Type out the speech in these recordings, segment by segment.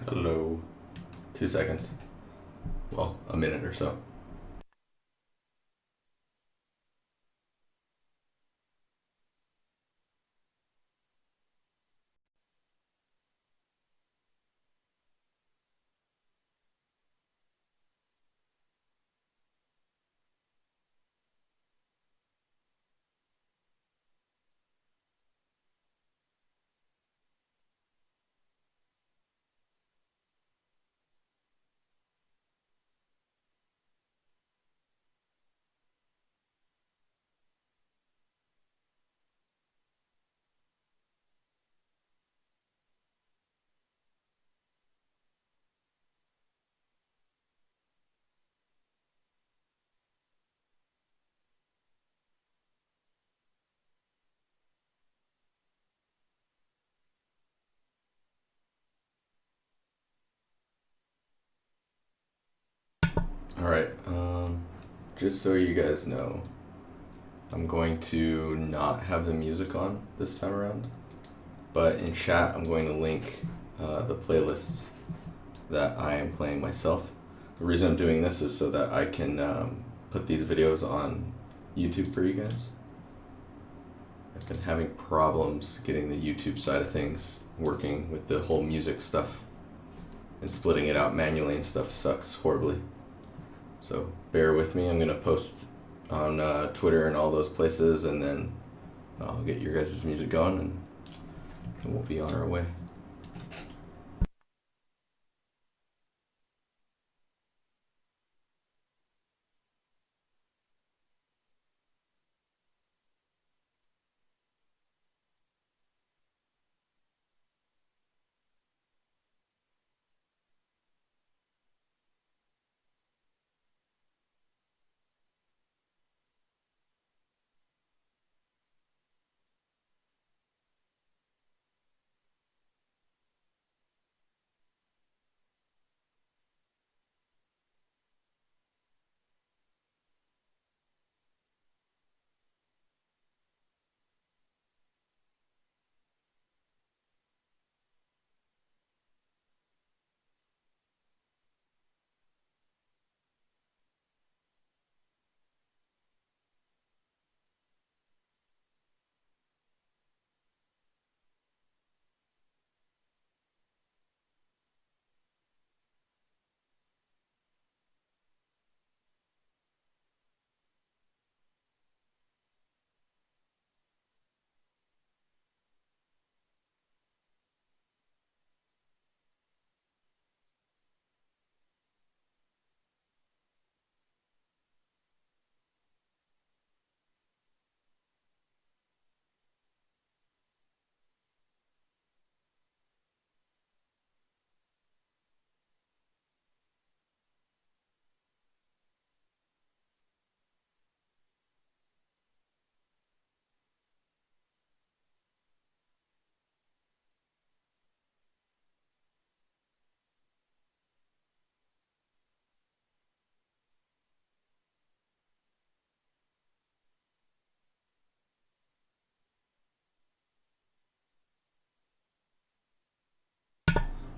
Hello. 2 seconds. Well, a minute or so. Alright, just so you guys know, I'm going to not have the music on this time around, but in chat I'm going to link the playlists that I am playing myself. The reason I'm doing this is so that I can put these videos on YouTube for you guys. I've been having problems getting the YouTube side of things working with the whole music stuff, and splitting it out manually and stuff sucks horribly. So bear with me. I'm gonna post on Twitter and all those places, and then I'll get your guys' music going, and we'll be on our way.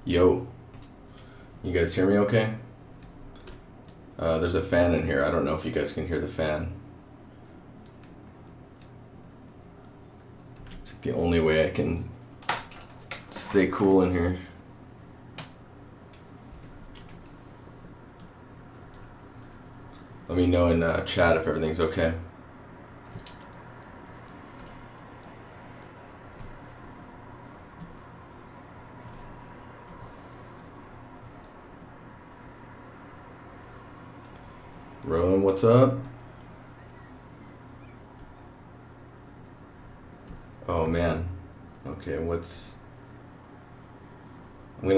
Yo, you guys hear me okay? There's a fan in here. I don't know if you guys can hear the fan. It's like the only way I can stay cool in here. Let me know in chat if everything's okay. Rowan, what's up? Oh man. Okay, I'm gonna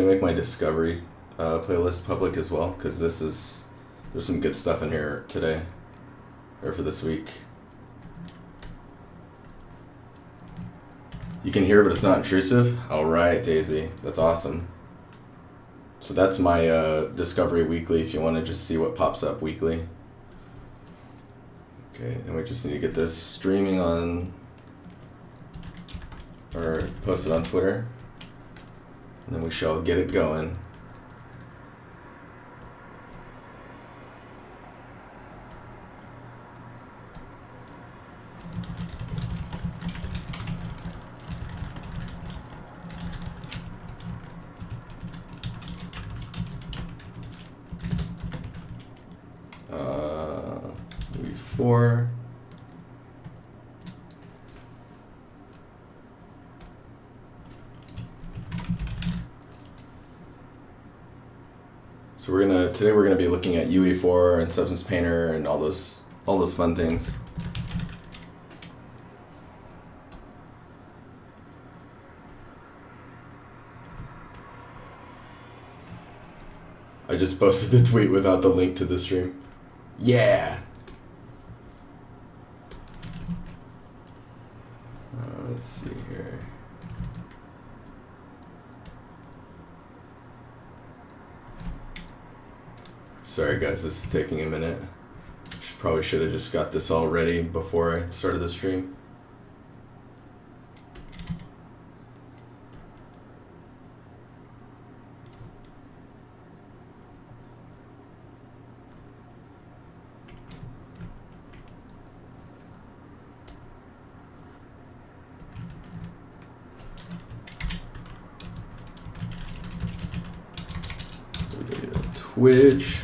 make my discovery playlist public as well, because there's some good stuff in here today, or for this week. You can hear, but it's not intrusive? Alright, Daisy. That's awesome. So that's my Discovery Weekly if you want to just see what pops up weekly. Okay, and we just need to get this streaming on, or posted on Twitter, and then we shall get it going. UE4. So today we're gonna be looking at UE4 and Substance Painter and all those fun things. I just posted the tweet without the link to the stream. Yeah. Let's see here. Sorry guys, this is taking a minute. Probably should have just got this all ready before I started the stream. Twitch.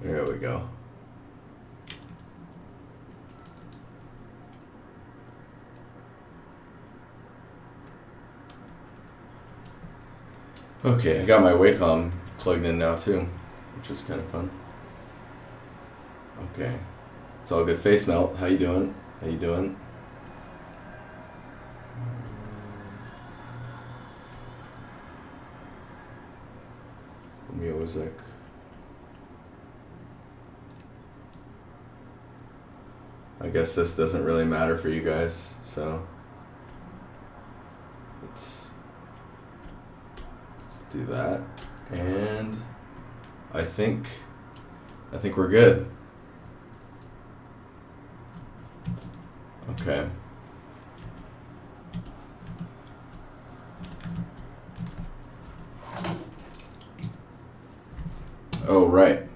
There we go. Okay, I got my Wacom plugged in now too, which is kind of fun. Okay, it's all good. Face Melt, how you doing? How you doing? Music. I guess this doesn't really matter for you guys, so let's do that. And I think we're good. Okay. Oh, right.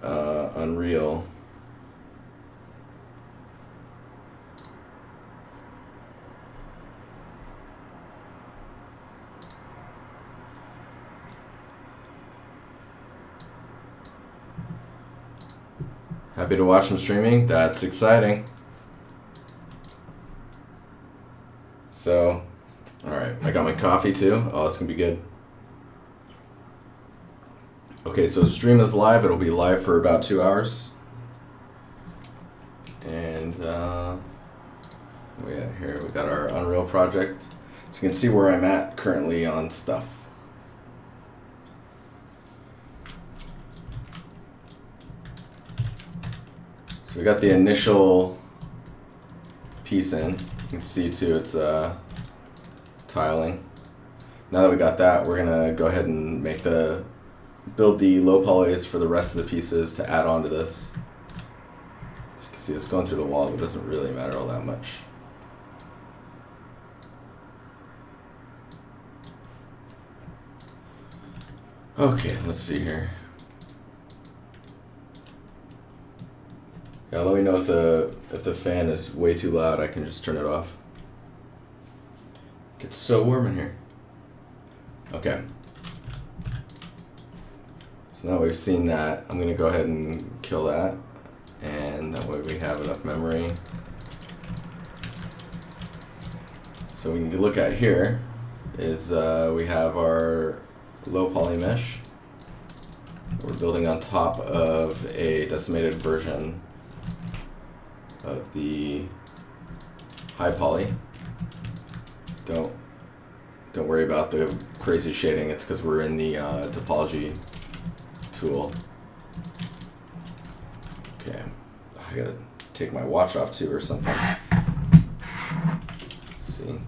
Unreal. Happy to watch them streaming. That's exciting. So, alright. I got my coffee too. Oh, it's gonna be good. Okay, so stream is live. It'll be live for about 2 hours. And here we got our Unreal project. So you can see where I'm at currently on stuff. So we got the initial piece in. You can see too it's tiling. Now that we got that, we're gonna go ahead and build the low polys for the rest of the pieces to add on to this. As you can see, it's going through the wall, but it doesn't really matter all that much. Okay, let's see here. Yeah, let me know if the fan is way too loud. I can just turn it off. It gets so warm in here. Okay. So now we've seen that. I'm gonna go ahead and kill that, and that way we have enough memory. So we can look at here is we have our low poly mesh. We're building on top of a decimated version of the high poly. Don't worry about the crazy shading. It's because we're in the topology tool. Okay, I gotta take my watch off too or something. Let's see.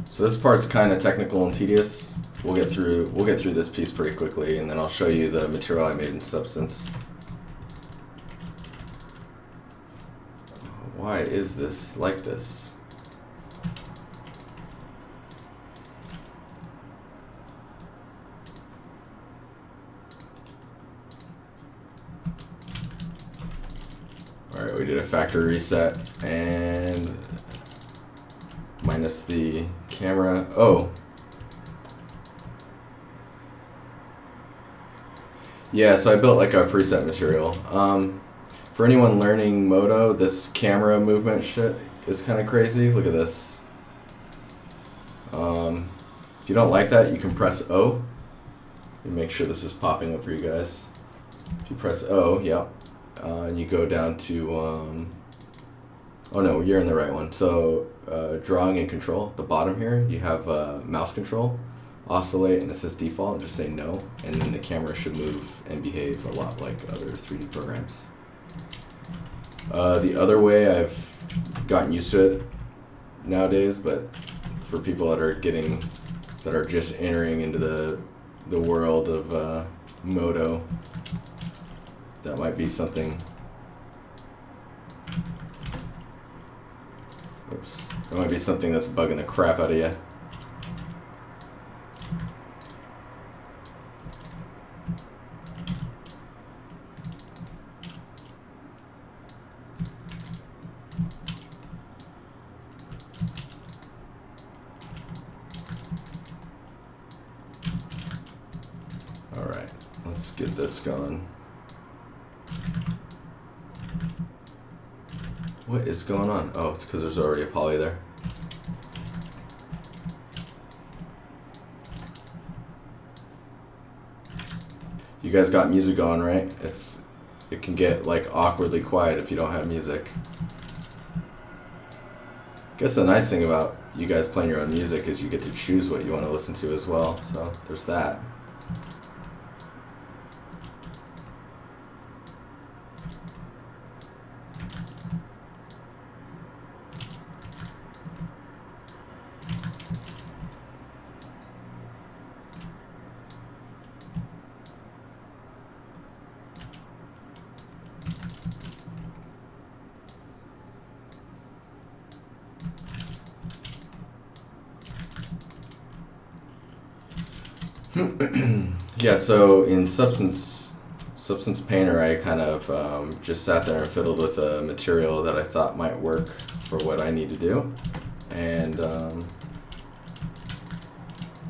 So this part's kind of technical and tedious. We'll get through this piece pretty quickly, and then I'll show you the material I made in Substance. Why is this like this? Alright, we did a factory reset and minus the camera. Oh. Yeah, so I built like a preset material. For anyone learning Modo, this camera movement shit is kind of crazy. Look at this. If you don't like that, you can press O. Let me make sure this is popping up for you guys. If you press O, yeah, and you go down to, oh no, you're in the right one. So drawing and control, the bottom here, you have mouse control, oscillate, and it says default, just say no, and then the camera should move and behave a lot like other 3D programs. The other way, I've gotten used to it nowadays, but for people that are just entering into the world of Modo, that might be something. Oops, that might be something that's bugging the crap out of you. Alright, let's get this going. What is going on? Oh, it's because there's already a poly there. You guys got music going, right? It can get like awkwardly quiet if you don't have music. I guess the nice thing about you guys playing your own music is you get to choose what you want to listen to as well, so there's that. Yeah, so in Substance Painter, I kind of just sat there and fiddled with a material that I thought might work for what I need to do. And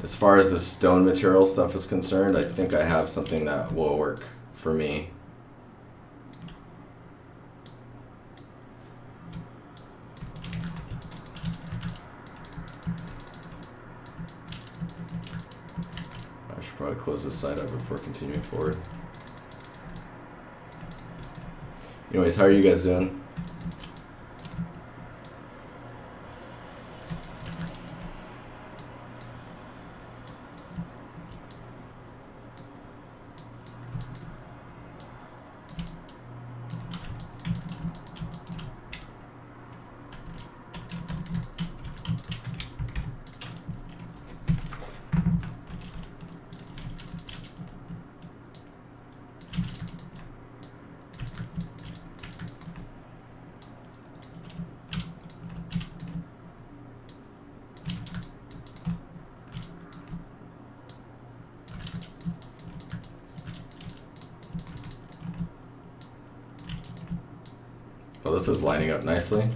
as far as the stone material stuff is concerned, I think I have something that will work for me. I should probably close this side up before continuing forward. Anyways, how are you guys doing? Well, this is lining up nicely.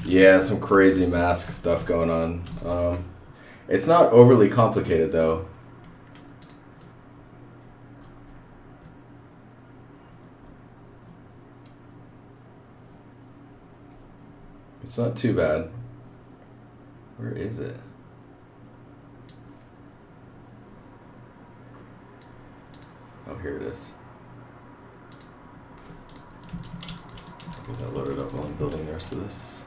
Yeah, some crazy mask stuff going on. It's not overly complicated though. It's not too bad. Where is it? Oh, here it is. I'll get that loaded up while I'm building the rest of this.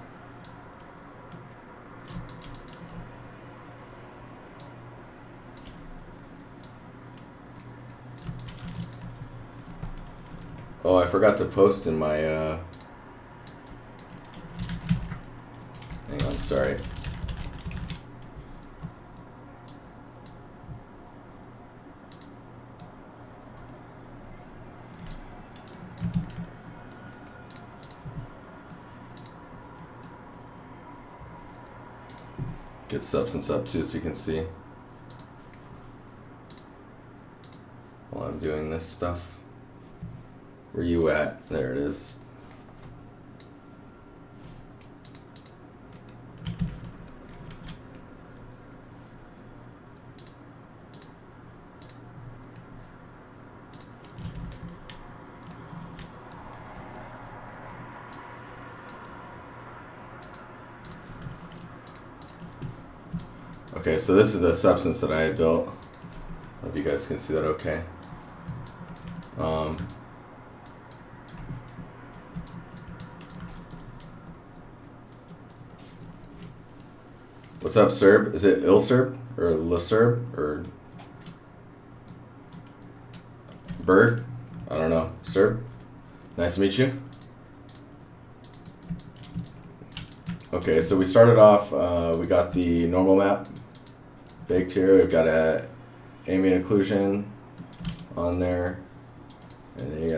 Oh, I forgot to post in my Hang on, sorry. Get substance up too so you can see while I'm doing this stuff. Where you at? There it is. Okay, so this is the substance that I had built. I hope you guys can see that okay. What's up, Serb? Is it Ilserb or Laserb or Bird? I don't know. Serb? Nice to meet you. Okay, so we started off, we got the normal map baked here. We've got a ambient occlusion on there. And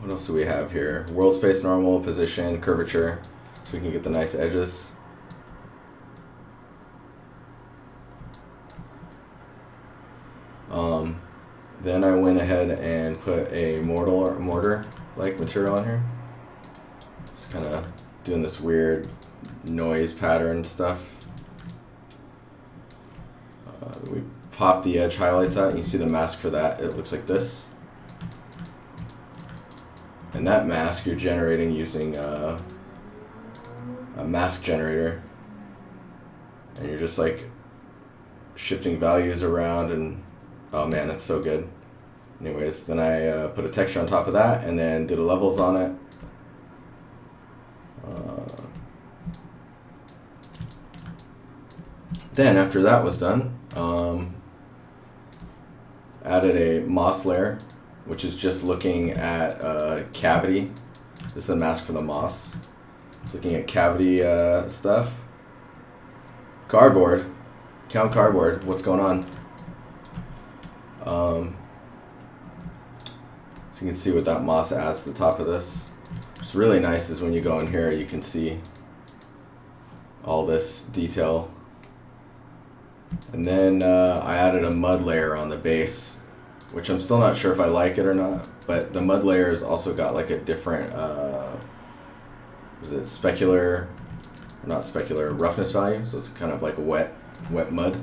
what else do we have here? World space normal, position, curvature, so we can get the nice edges. Then I went ahead and put a mortar-like material on here. Just kind of doing this weird noise pattern stuff. We pop the edge highlights out, and you see the mask for that. It looks like this. And that mask you're generating using a mask generator. And you're just like shifting values around, and oh man, it's so good. Anyways, then I put a texture on top of that and then did the levels on it. Then after that was done, added a moss layer, which is just looking at cavity. This is a mask for the moss. It's looking at cavity stuff. Cardboard. Count cardboard. What's going on? So you can see what that moss adds to the top of this. What's really nice is when you go in here, you can see all this detail. And then I added a mud layer on the base, which I'm still not sure if I like it or not, but the mud layer has also got like a different, is it specular, or not specular, roughness value, so it's kind of like a wet mud.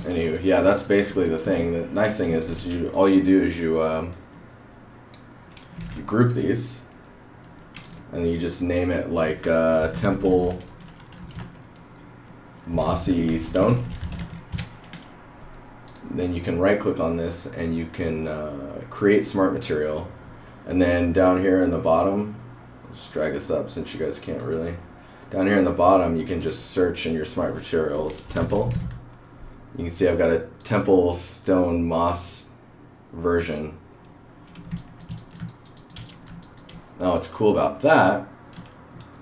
Anyway, yeah, that's basically the thing. The nice thing is all you do is you group these, and then you just name it like Temple Mossy Stone. Then you can right click on this and you can create smart material. And then down here in the bottom, I'll just drag this up since you guys can't really. Down here in the bottom, you can just search in your smart materials temple. You can see I've got a Temple Stone Moss version. Now what's cool about that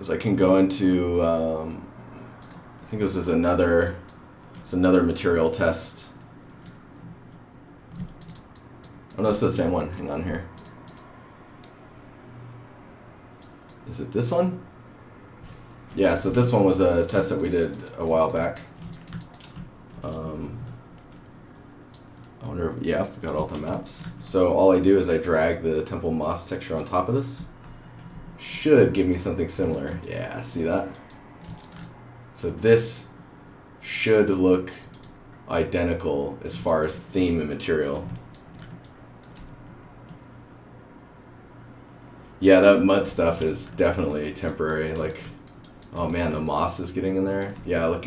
is I can go into, I think this is another material test. Oh no, it's the same one. Hang on here. Is it this one? Yeah, so this one was a test that we did a while back. I wonder if, yeah, I've got all the maps. So all I do is I drag the Temple Moss texture on top of this. Should give me something similar. Yeah, see that? So this should look identical as far as theme and material. Yeah, that mud stuff is definitely temporary. Like, oh man, the moss is getting in there. Yeah, look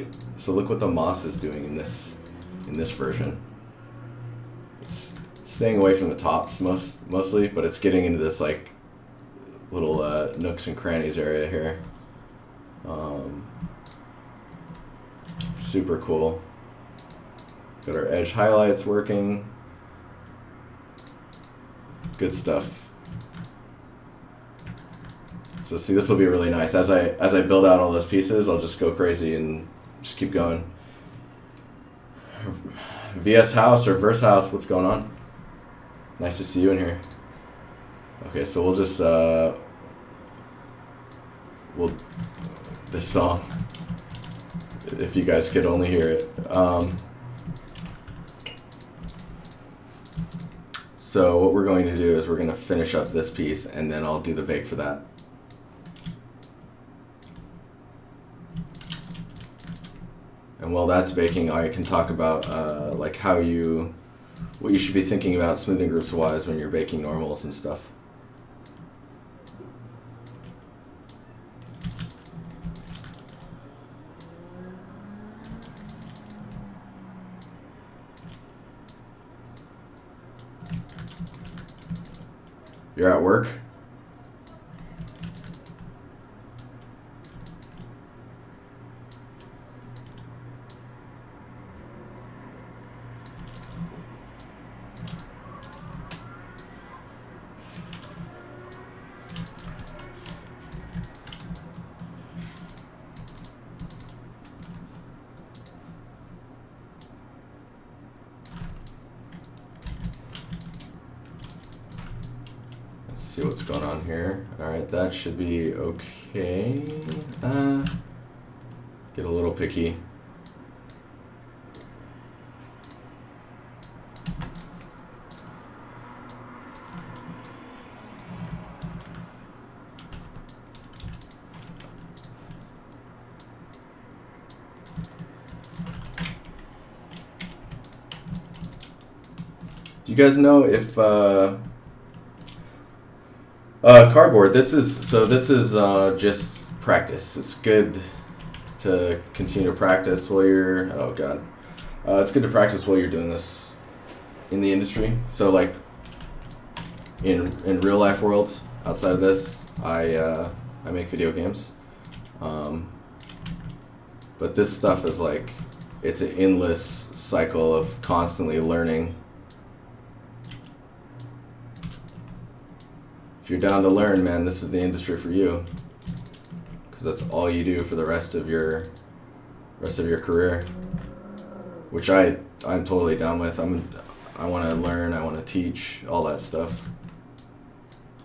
what the moss is doing in this version. It's staying away from the tops mostly, but it's getting into this like little nooks and crannies area here. Super cool. Got our edge highlights working. Good stuff. So see, this will be really nice. As I build out all those pieces, I'll just go crazy and just keep going. VS House or Verse House, what's going on? Nice to see you in here. Okay, so we'll just this song, if you guys could only hear it. So what we're going to do is we're going to finish up this piece, and then I'll do the bake for that. And while that's baking, I can talk about like what you should be thinking about smoothing groups wise when you're baking normals and stuff. You're at work? Let's see what's going on here. Alright, that should be okay. Get a little picky. Do you guys know if cardboard, this is just practice. It's good to continue to practice while you're, oh god. It's good to practice while you're doing this in the industry. So like in real life world, outside of this, I make video games. But this stuff is like, it's an endless cycle of constantly learning. If you're down to learn, man, this is the industry for you, because that's all you do for the rest of your career, which I'm totally down with. I want to learn, I want to teach, all that stuff,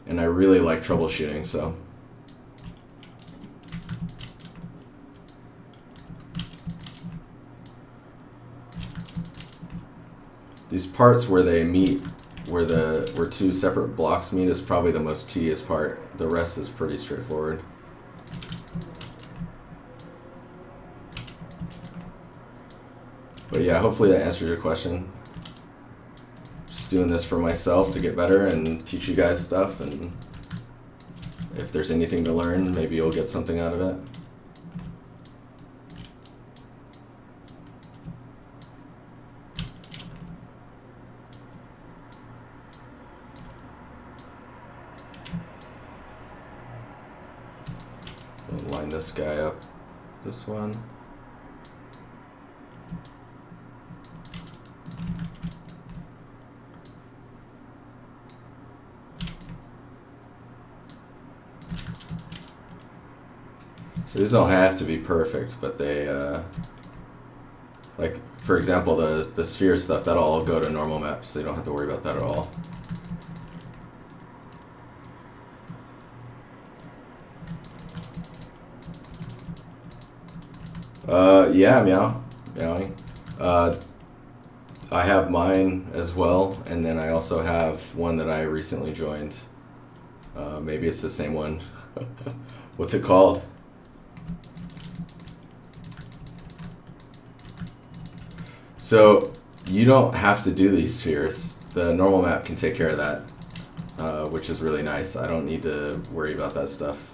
and I really like troubleshooting. So these parts where they meet, where two separate blocks meet, is probably the most tedious part. The rest is pretty straightforward. But yeah, hopefully that answers your question. Just doing this for myself to get better and teach you guys stuff, and if there's anything to learn, maybe you'll get something out of it. Line this guy up, this one. So these don't have to be perfect, but they, like for example, the sphere stuff, that'll all go to normal maps, so you don't have to worry about that at all. Yeah, meowing. I have mine as well, and then I also have one that I recently joined. Maybe it's the same one. What's it called? So you don't have to do these spheres. The normal map can take care of that, which is really nice. I don't need to worry about that stuff.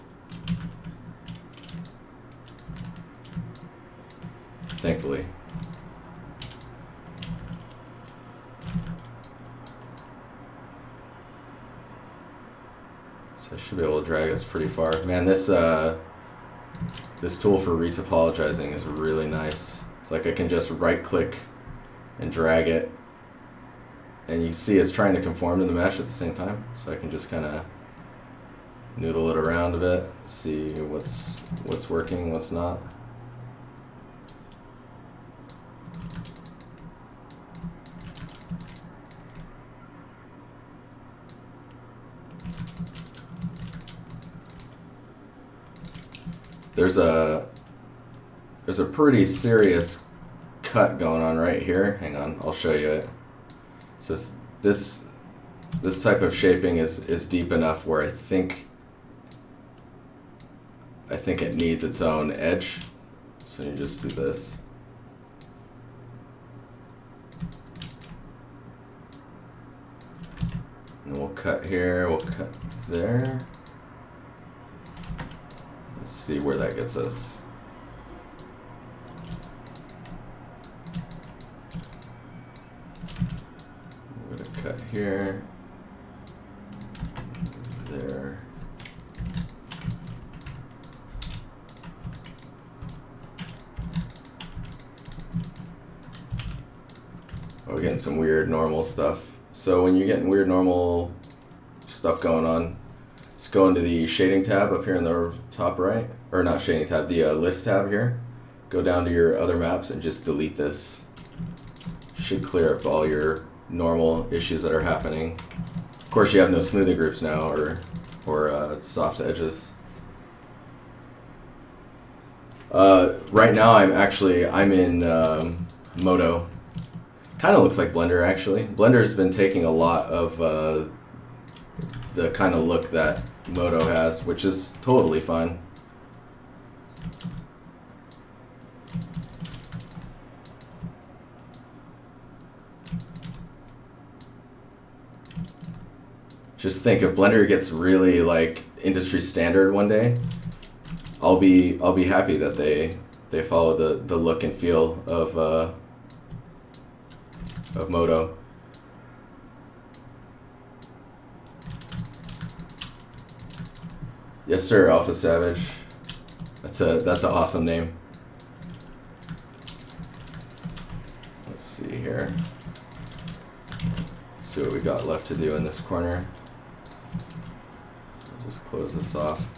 Thankfully. So I should be able to drag this pretty far. Man, this tool for retopologizing is really nice. It's like I can just right click and drag it, and you see it's trying to conform to the mesh at the same time. So I can just kind of noodle it around a bit, see what's working, what's not. There's a pretty serious cut going on right here. Hang on, I'll show you it. So this type of shaping is deep enough where I think it needs its own edge. So you just do this. And we'll cut here, we'll cut there. Let's see where that gets us. I'm gonna cut here, there. Oh, we're getting some weird normal stuff. So when you're getting weird normal stuff going on, just go into the shading tab up here in the top right, or not shading tab, the list tab here. Go down to your other maps and just delete this. Should clear up all your normal issues that are happening. Of course, you have no smoothing groups now or soft edges. Right now, I'm in Modo. Kind of looks like Blender actually. Blender's been taking a lot of the kind of look that Modo has, which is totally fine. Just think if Blender gets really like industry standard one day, I'll be happy that they follow the look and feel of Modo. Yes, sir, Alpha Savage. That's an awesome name. Let's see here. Let's see what we got left to do in this corner. I'll just close this off.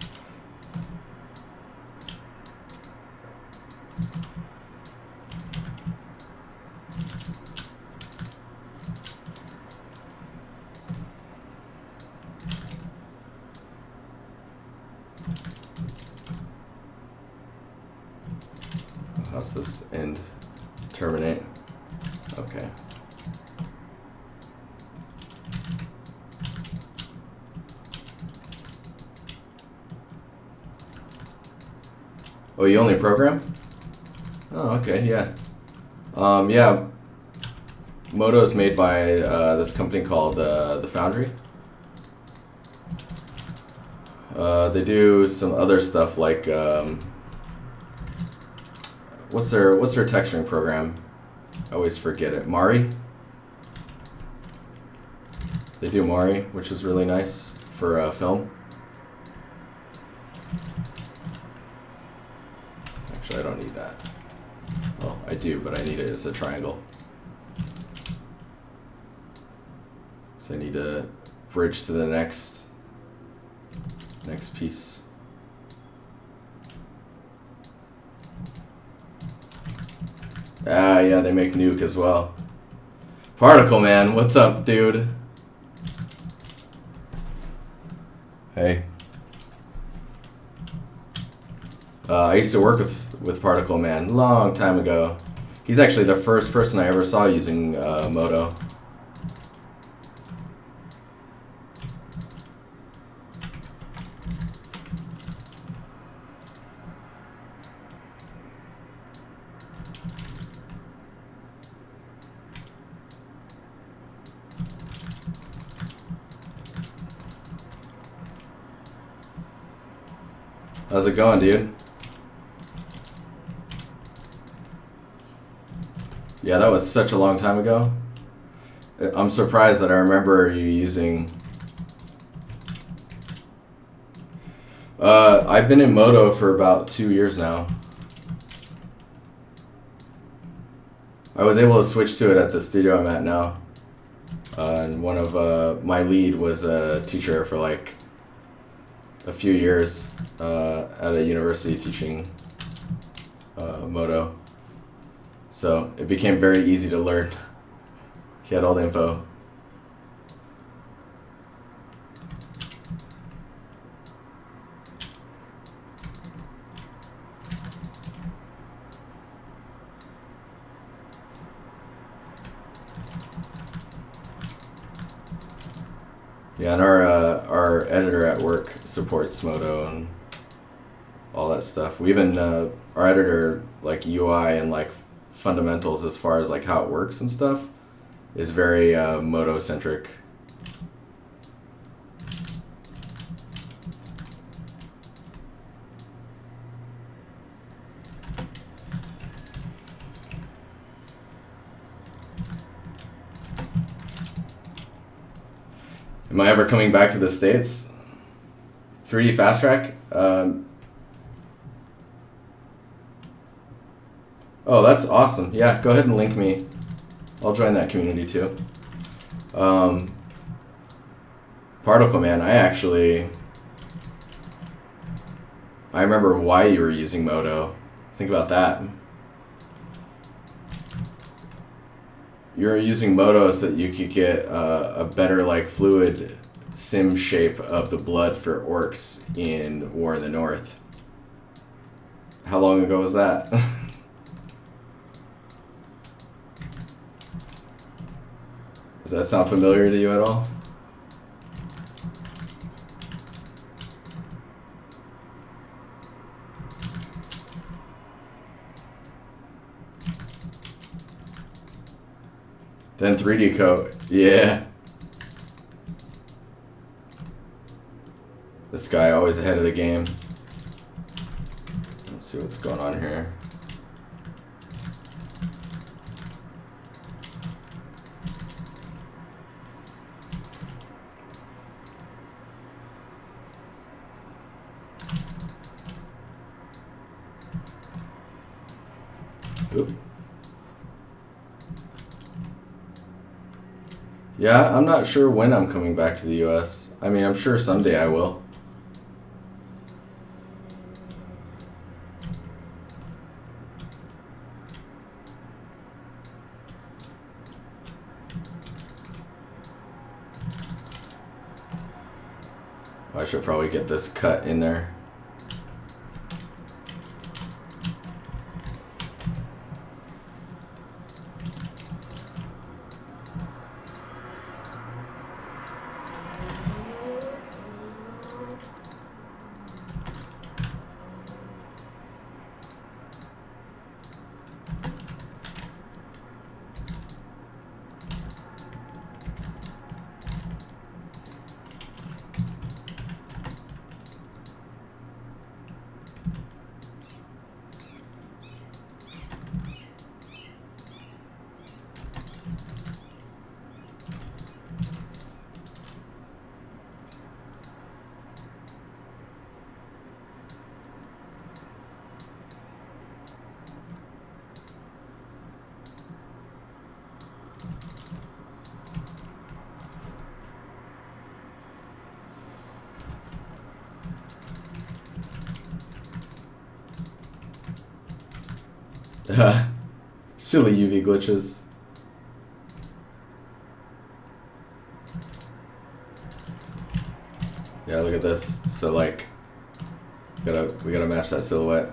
How's this end terminate? Okay. Oh, you only program? Oh, okay, yeah. Yeah. Modo is made by this company called the Foundry. They do some other stuff like what's their texturing program? I always forget it. Mari. They do Mari, which is really nice for film. Actually, I don't need that. Well, I do, but I need it as a triangle. So I need to bridge to the next piece. Ah, yeah, they make Nuke as well. Particle Man, what's up, dude? Hey. I used to work with Particle Man long time ago. He's actually the first person I ever saw using Modo. How's it going, dude? Yeah, that was such a long time ago. I'm surprised that I remember you using... I've been in Modo for about 2 years now. I was able to switch to it at the studio I'm at now. And one of my lead was a teacher for like a few years at a university teaching Modo. So it became very easy to learn. He had all the info. Yeah, and our editor at work supports Modo and all that stuff. We even our editor, like UI and like fundamentals as far as like how it works and stuff, is very Modo centric. Am I ever coming back to the States? 3D Fast Track? Oh, that's awesome. Yeah, go ahead and link me. I'll join that community too. Particle Man, I remember why you were using Modo. Think about that. You're using Modo so that you could get a better like fluid sim shape of the blood for orcs in War in the North. How long ago was that? Does that sound familiar to you at all? Then 3D code. Yeah. This guy always ahead of the game. Let's see what's going on here. Oop. Yeah, I'm not sure when I'm coming back to the US. I mean, I'm sure someday I will. I should probably get this cut in there. Silly UV glitches. Yeah, look at this. So like, we gotta match that silhouette.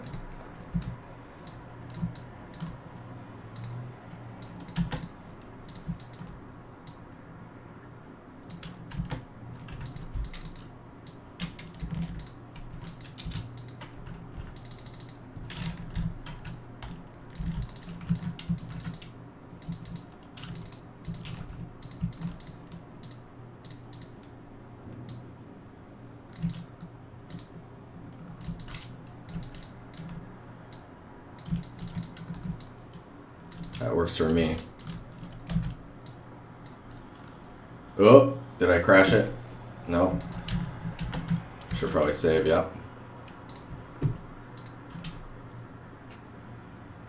That works for me. Oh, did I crash it? No. Should probably save, yep.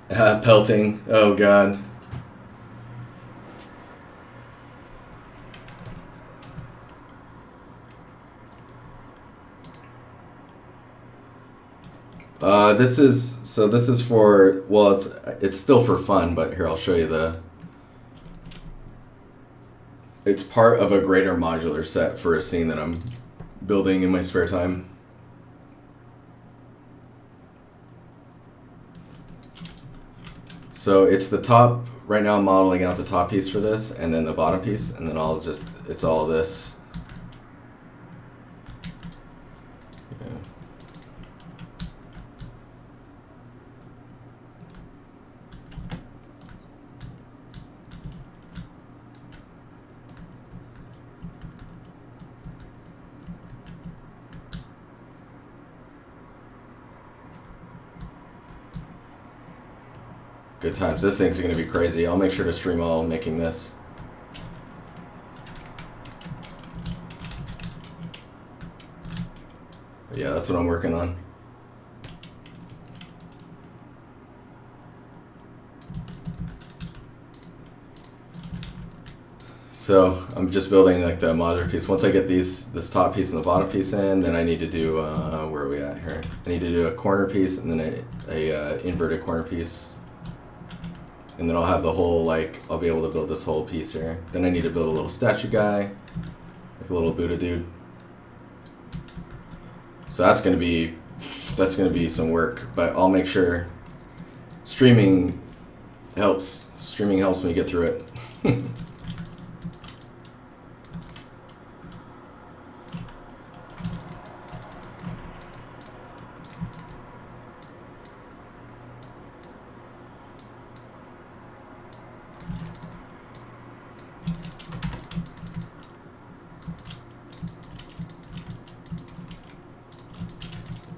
Pelting, oh god. This is for, well, it's still for fun, but here I'll show you it's part of a greater modular set for a scene that I'm building in my spare time. So it's the top, right now I'm modeling out the top piece for this, and then the bottom piece, and then it's all this. Yeah. Good times. This thing's gonna be crazy. I'll make sure to stream while making this. But yeah, that's what I'm working on. So I'm just building like the modular piece. Once I get this top piece and the bottom piece in, then I need to do where are we at here? I need to do a corner piece and then a inverted corner piece. And then I'll have the whole, like, I'll be able to build this whole piece here. Then I need to build a little statue guy, like a little Buddha dude. So that's gonna be some work, but I'll make sure streaming helps. Streaming helps me get through it.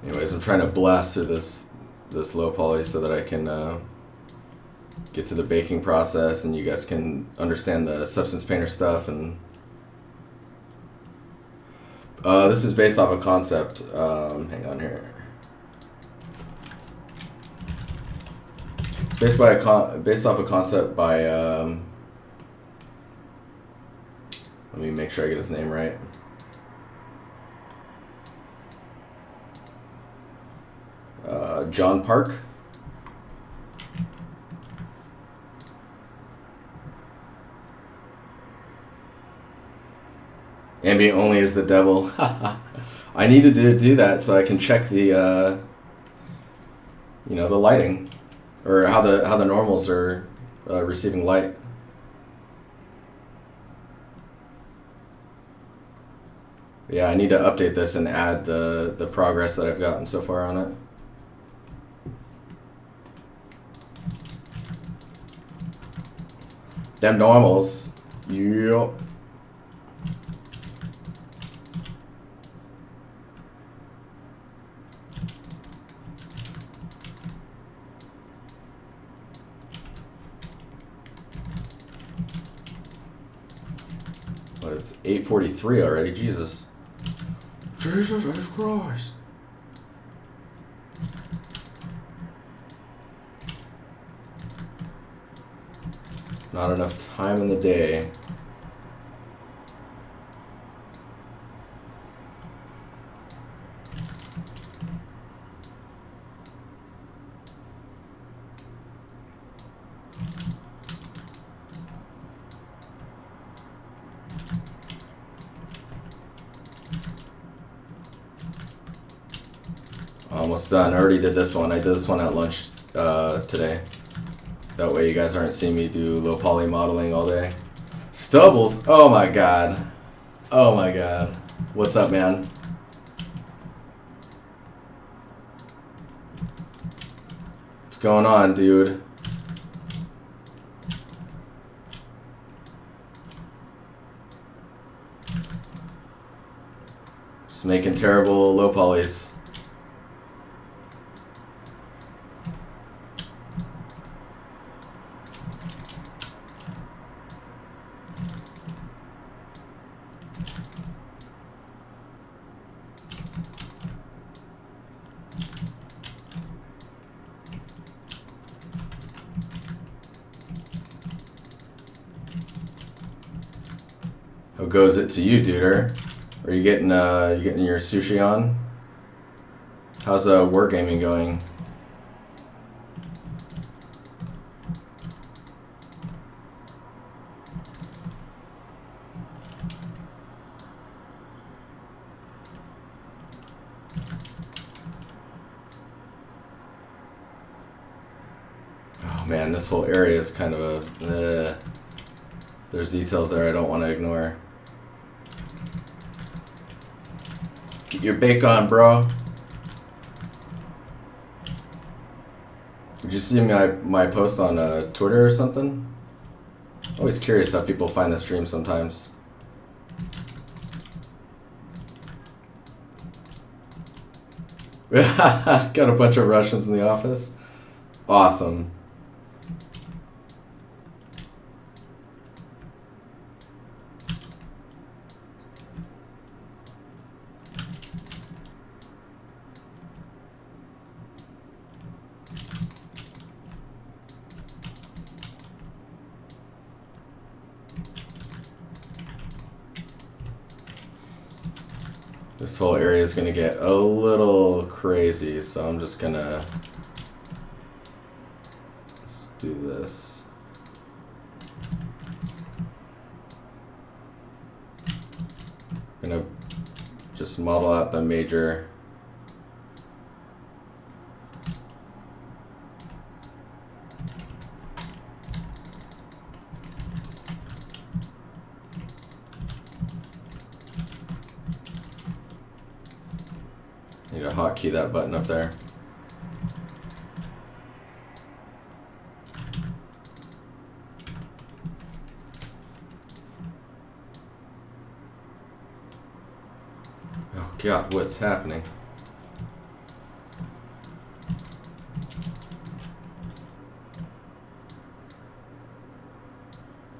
Anyways, I'm trying to blast through this low poly so that I can get to the baking process and you guys can understand the substance painter stuff. And this is based off a concept. Hang on here. It's based off a concept by. Let me make sure I get his name right. John Park. Ambient only is the devil. I need to do that so I can check the the lighting, or how the normals are receiving light. Yeah, I need to update this and add the progress that I've gotten so far on it. Them normals. Yep. But it's 8:43 already. Jesus. Jesus Christ. Not enough time in the day. Almost done. I already did this one. I did this one at lunch today. That way you guys aren't seeing me do low poly modeling all day. Stubbles? Oh my god. Oh my god. What's up, man? What's going on, dude? Just making terrible low polys. How goes it to you, duder? Are you getting your sushi on? How's wargaming going? Oh man, this whole area is kind of a... there's details there I don't want to ignore. Get your bake on, bro. Did you see my post on Twitter or something? Always curious how people find the stream sometimes. Got a bunch of Russians in the office. Awesome. This whole area is going to get a little crazy, so I'm just going to... let's do this. I'm going to just model out the major... Need to hotkey that button up there. Oh God, what's happening?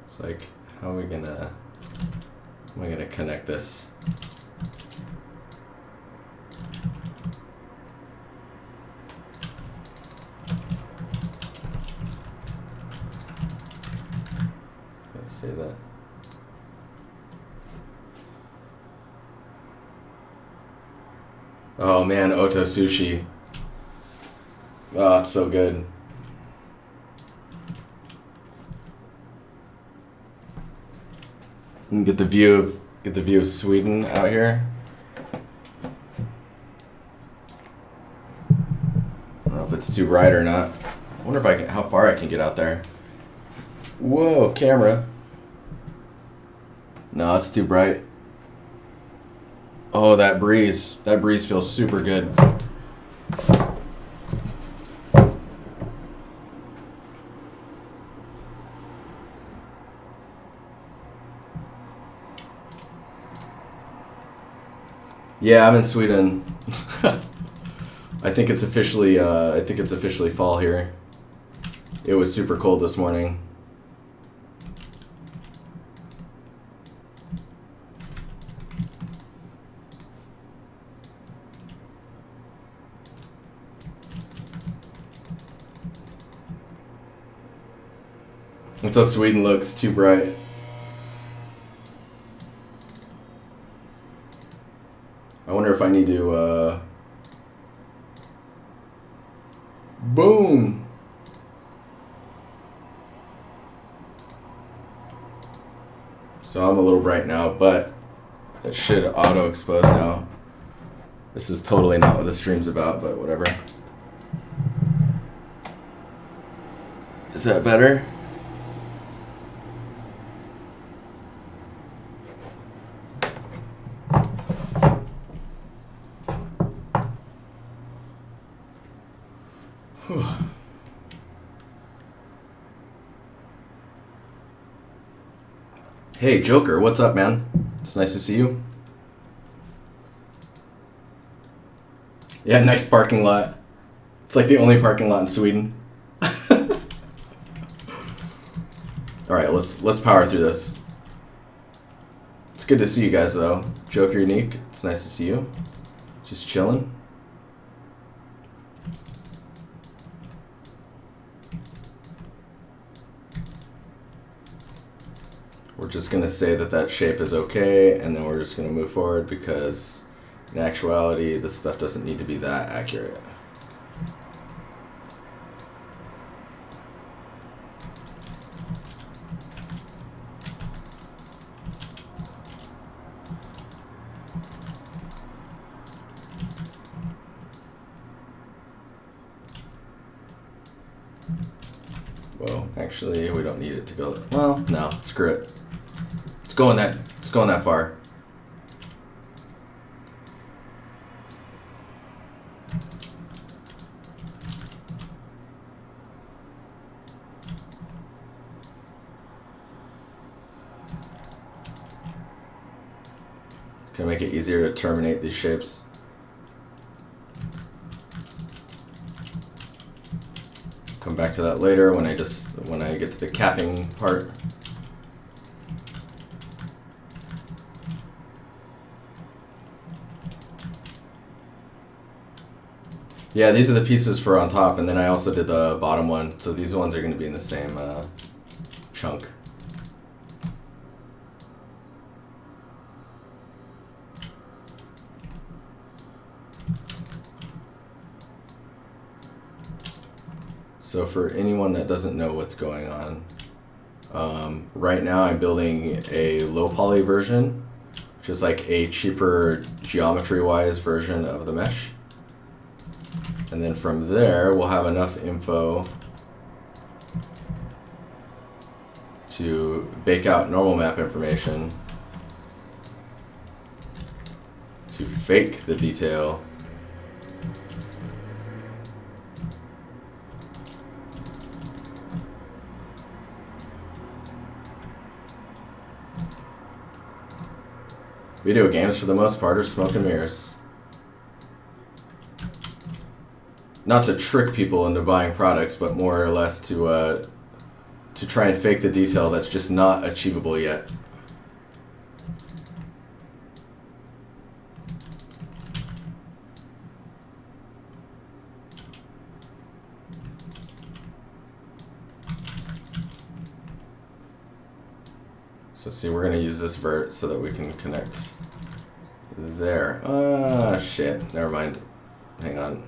It's like, how am I gonna connect this? Say that. Oh man, Oto Sushi. Oh, it's so good. You can get the view of Sweden out here. I don't know if it's too bright or not. I wonder if I can, how far I can get out there. Whoa, camera. No, it's too bright. Oh, that breeze. That breeze feels super good. Yeah, I'm in Sweden. I think it's officially fall here. It was super cold this morning. That's how Sweden looks, too bright. I wonder if I need to, boom! So I'm a little bright now, but it should auto-expose now. This is totally not what the stream's about, but whatever. Is that better? Hey, Joker, what's up, man? It's nice to see you. Yeah, nice parking lot. It's like the only parking lot in Sweden. All right, let's power through this. It's good to see you guys, though. Joker Unique, it's nice to see you. Just chilling. We're just gonna say that that shape is okay, and then we're just gonna move forward because In actuality, this stuff doesn't need to be that accurate. Whoa, actually, we don't need it to go. Well, no, screw it. It's going that far. Can make it easier to terminate these shapes. Come back to that later when I get to the capping part. Yeah, these are the pieces for on top, and then I also did the bottom one, so these ones are going to be in the same chunk. So for anyone that doesn't know what's going on, right now I'm building a low poly version, which is like a cheaper geometry-wise version of the mesh. And then from there, we'll have enough info to bake out normal map information, to fake the detail, video games, for the most part, are smoke and mirrors. Not to trick people into buying products, but more or less to try and fake the detail that's just not achievable yet. So see, we're gonna use this vert so that we can connect there. Ah, shit, never mind. Hang on.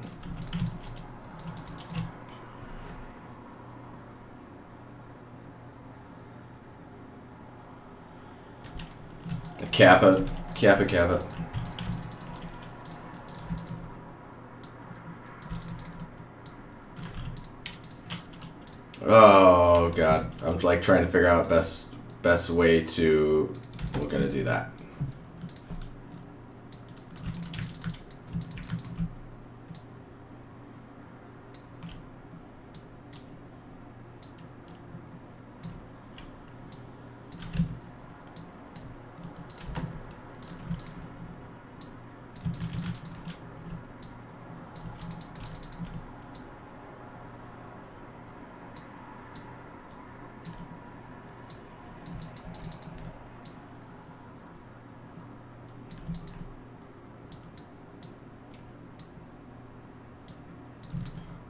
Kappa. Oh god, I'm like trying to figure out best way to. We're gonna do that.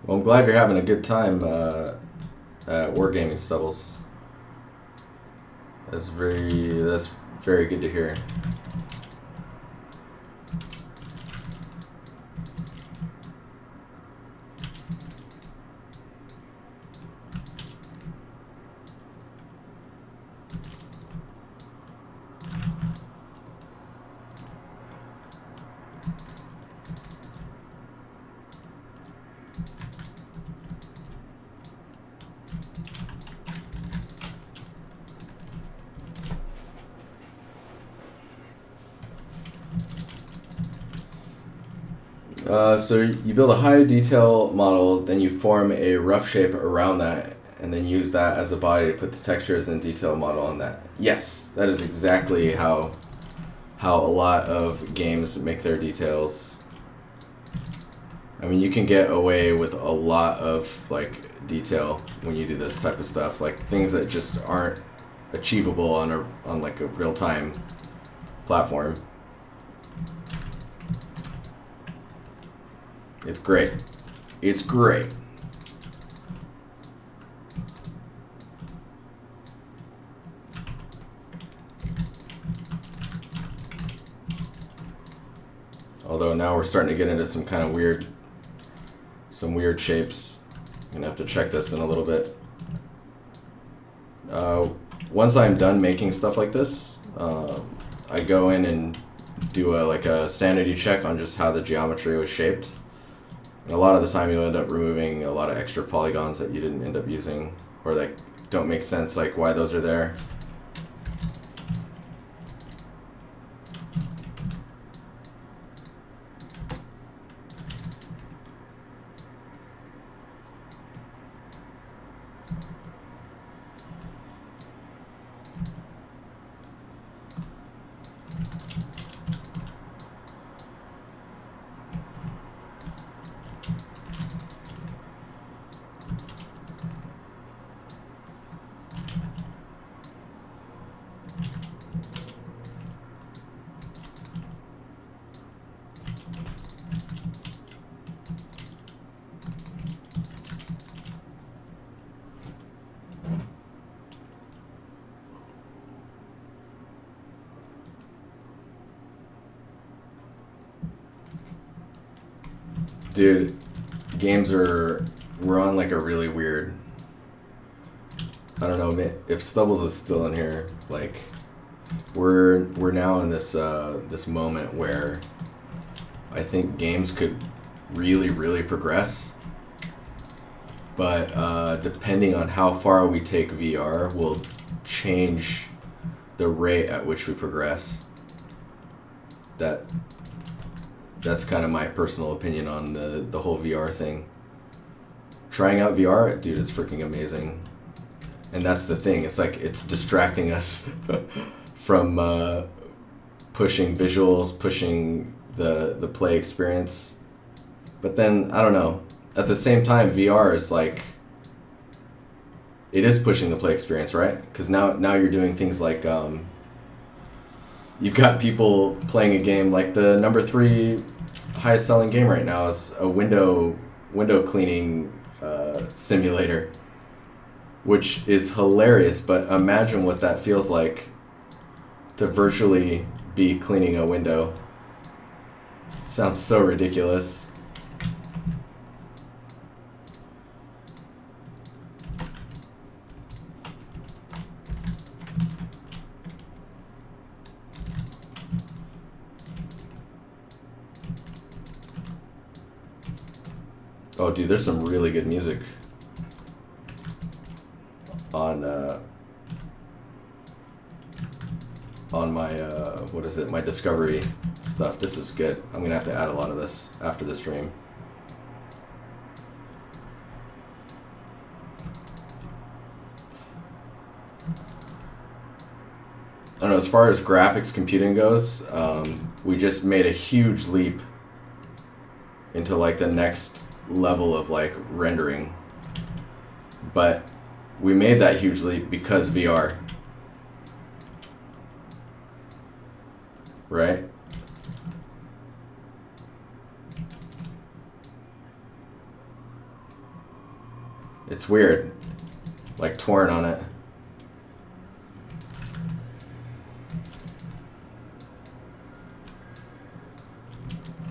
Well, I'm glad you're having a good time at Wargaming, Stubbles. That's very good to hear. So you build a high detail model, then you form a rough shape around that, and then use that as a body to put the textures and detail model on that. Yes, that is exactly how a lot of games make their details. I mean, you can get away with a lot of like detail when you do this type of stuff, like things that just aren't achievable on like a real-time platform. It's great. It's great. Although now we're starting to get into some kind of weird shapes. I'm gonna have to check this in a little bit. Once I'm done making stuff like this, I go in and do a sanity check on just how the geometry was shaped. And a lot of the time you'll end up removing a lot of extra polygons that you didn't end up using, or that don't make sense, like why those are there. Dude, we're on like a really weird, I don't know if Stubbles is still in here, like we're now in this this moment where I think games could really progress, but depending on how far we take VR will change the rate at which we progress. That's kind of my personal opinion on the whole VR thing. Trying out VR, dude, it's freaking amazing. And that's the thing. It's like it's distracting us from pushing visuals, pushing the play experience. But then, I don't know. At the same time, VR is like, it is pushing the play experience, right? Because now you're doing things like, you've got people playing a game like the number 3 highest selling game right now is a window cleaning simulator, which is hilarious. But imagine what that feels like to virtually be cleaning a window. Sounds so ridiculous. Oh, dude, there's some really good music on my what is it? My Discovery stuff. This is good. I'm gonna have to add a lot of this after the stream. I don't know. As far as graphics computing goes, we just made a huge leap into like the next level of like rendering, but we made that huge leap because VR, right? It's weird, like torn on it.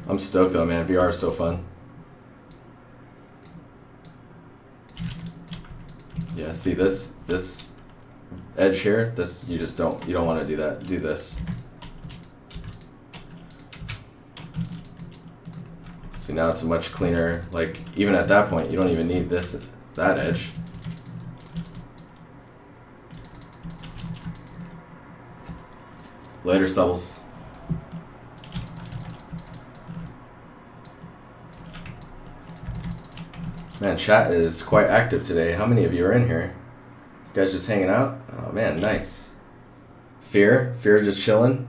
I'm stoked though, man. VR is so fun. Yeah, see this edge here, this you don't want to do that. Do this. See, now it's much cleaner. Like even at that point, you don't even need that edge. Later, Stubbles. Man, chat is quite active today. How many of you are in here? You guys just hanging out? Oh man, nice. Fear just chilling.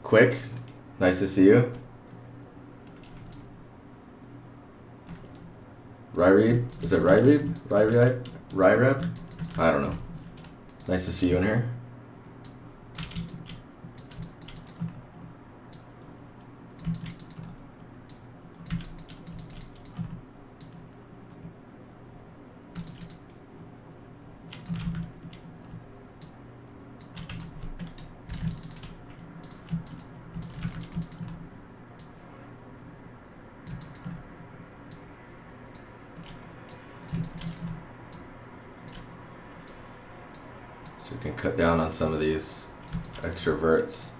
Quick, nice to see you. Ryreb, is it Ryreb? Ryreb? I don't know. Nice to see you in here. can cut down on some of these extroverts.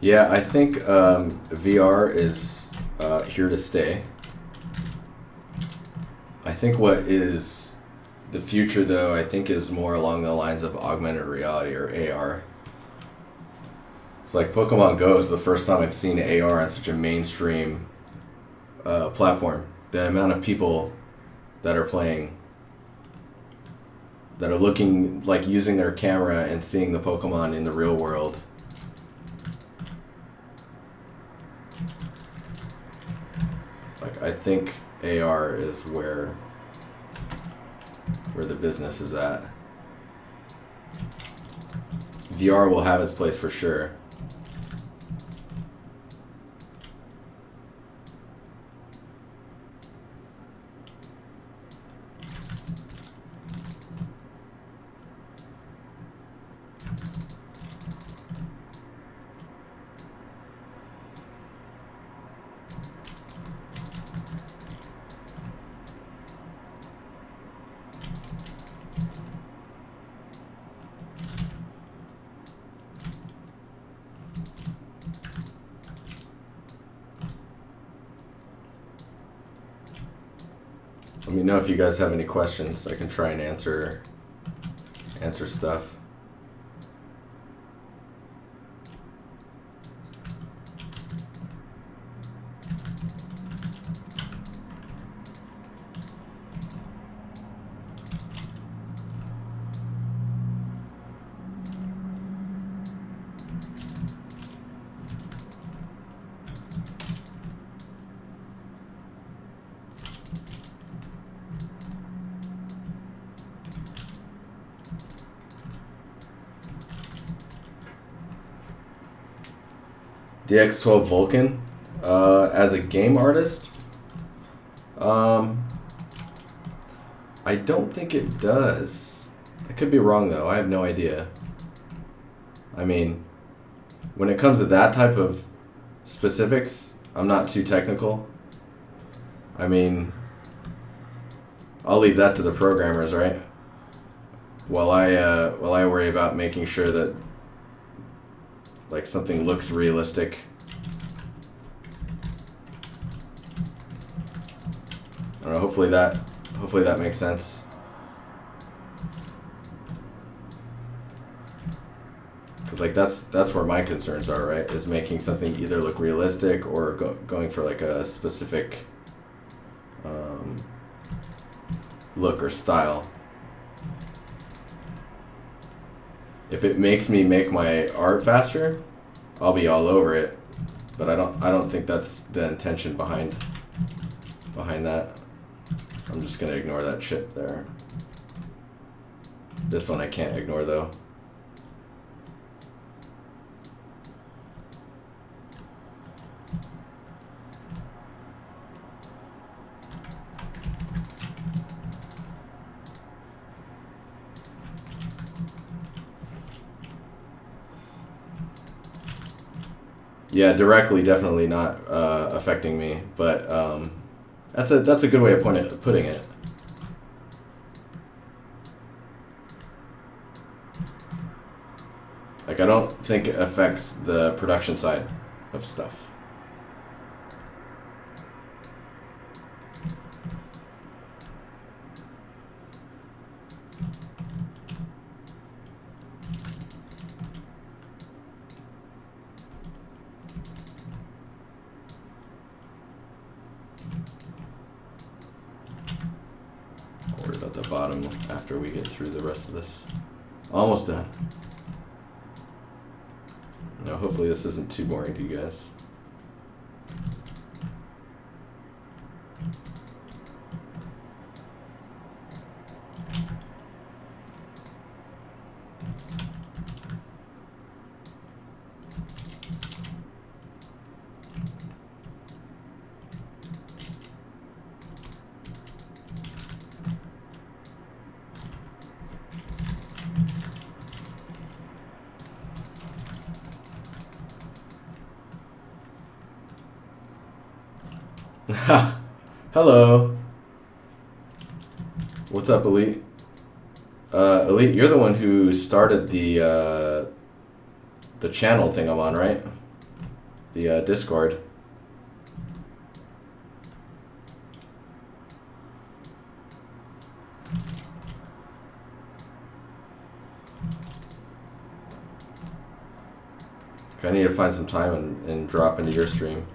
Yeah, I think VR is here to stay. I think what is the future, though, I think is more along the lines of augmented reality or AR. It's like Pokemon Go is the first time I've seen AR on such a mainstream platform. The amount of people that are playing, that are looking, like using their camera and seeing the Pokemon in the real world. Like, I think AR is where the business is at. VR will have its place for sure. Let me know if you guys have any questions so I can try and answer stuff. DX12 Vulcan, as a game artist, I don't think it does. I could be wrong though, I have no idea. I mean, when it comes to that type of specifics, I'm not too technical. I mean, I'll leave that to the programmers, right? While I worry about making sure that like something looks realistic. I don't know, hopefully that makes sense. Cause like that's where my concerns are, right? Is making something either look realistic or going for like a specific look or style. If it makes me make my art faster, I'll be all over it. But I don't think that's the intention behind that. I'm just gonna ignore that chip there. This one I can't ignore though. Yeah, directly, definitely not affecting me, but that's a good way of putting it. Like, I don't think it affects the production side of stuff. At the bottom after we get through the rest of this. Almost done. Now, hopefully this isn't too boring to you guys. Hello. What's up, Elite? Elite, you're the one who started the channel thing I'm on, right? The Discord. I need to find some time and drop into your stream.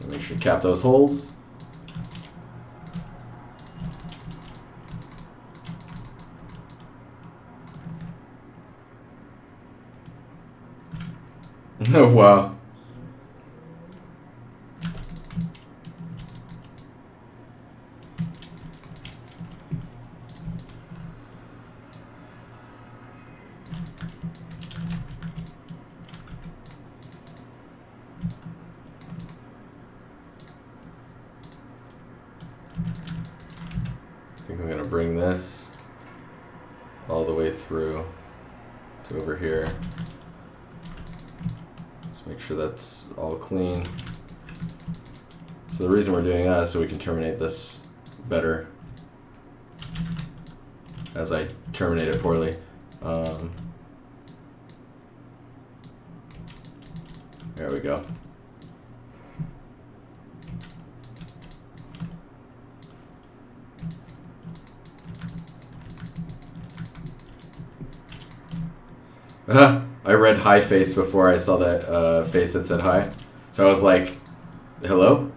Make sure to cap those holes. Oh, wow. I think I'm gonna bring this all the way through to over here. Just make sure that's all clean. So the reason we're doing that is so we can terminate this better, as I terminate it poorly. There we go. I read hi face before I saw that face that said hi. So I was like, hello?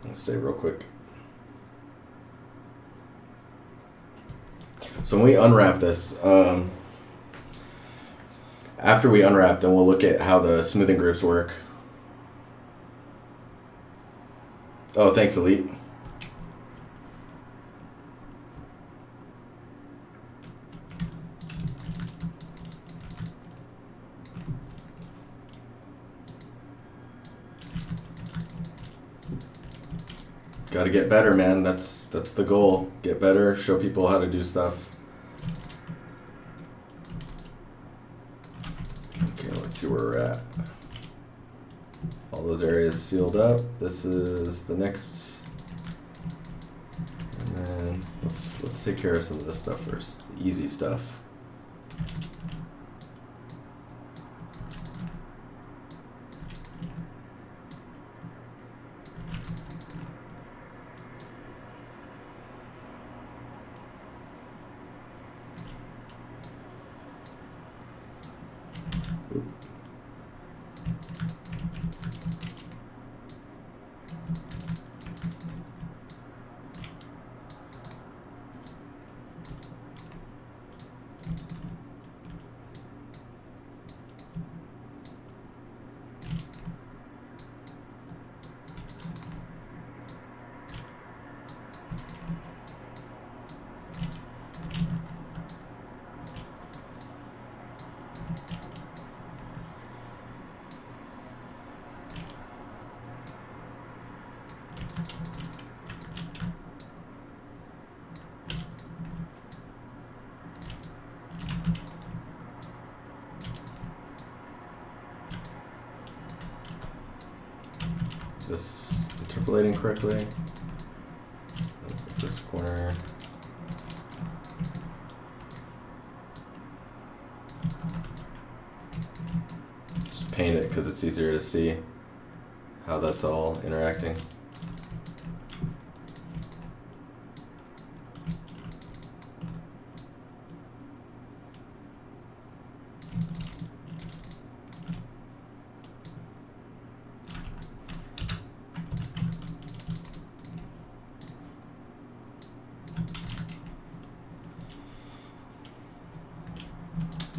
Let's say real quick. So when we unwrap this, after we unwrap, then we'll look at how the smoothing groups work. Oh, thanks, Elite. Gotta get better, man. That's the goal. Get better, show people how to do stuff. Okay, let's see where we're at. All those areas sealed up. This is the next. And then let's take care of some of this stuff first. The easy stuff. this interpolating correctly? This corner. Just paint it because it's easier to see how that's all interacting.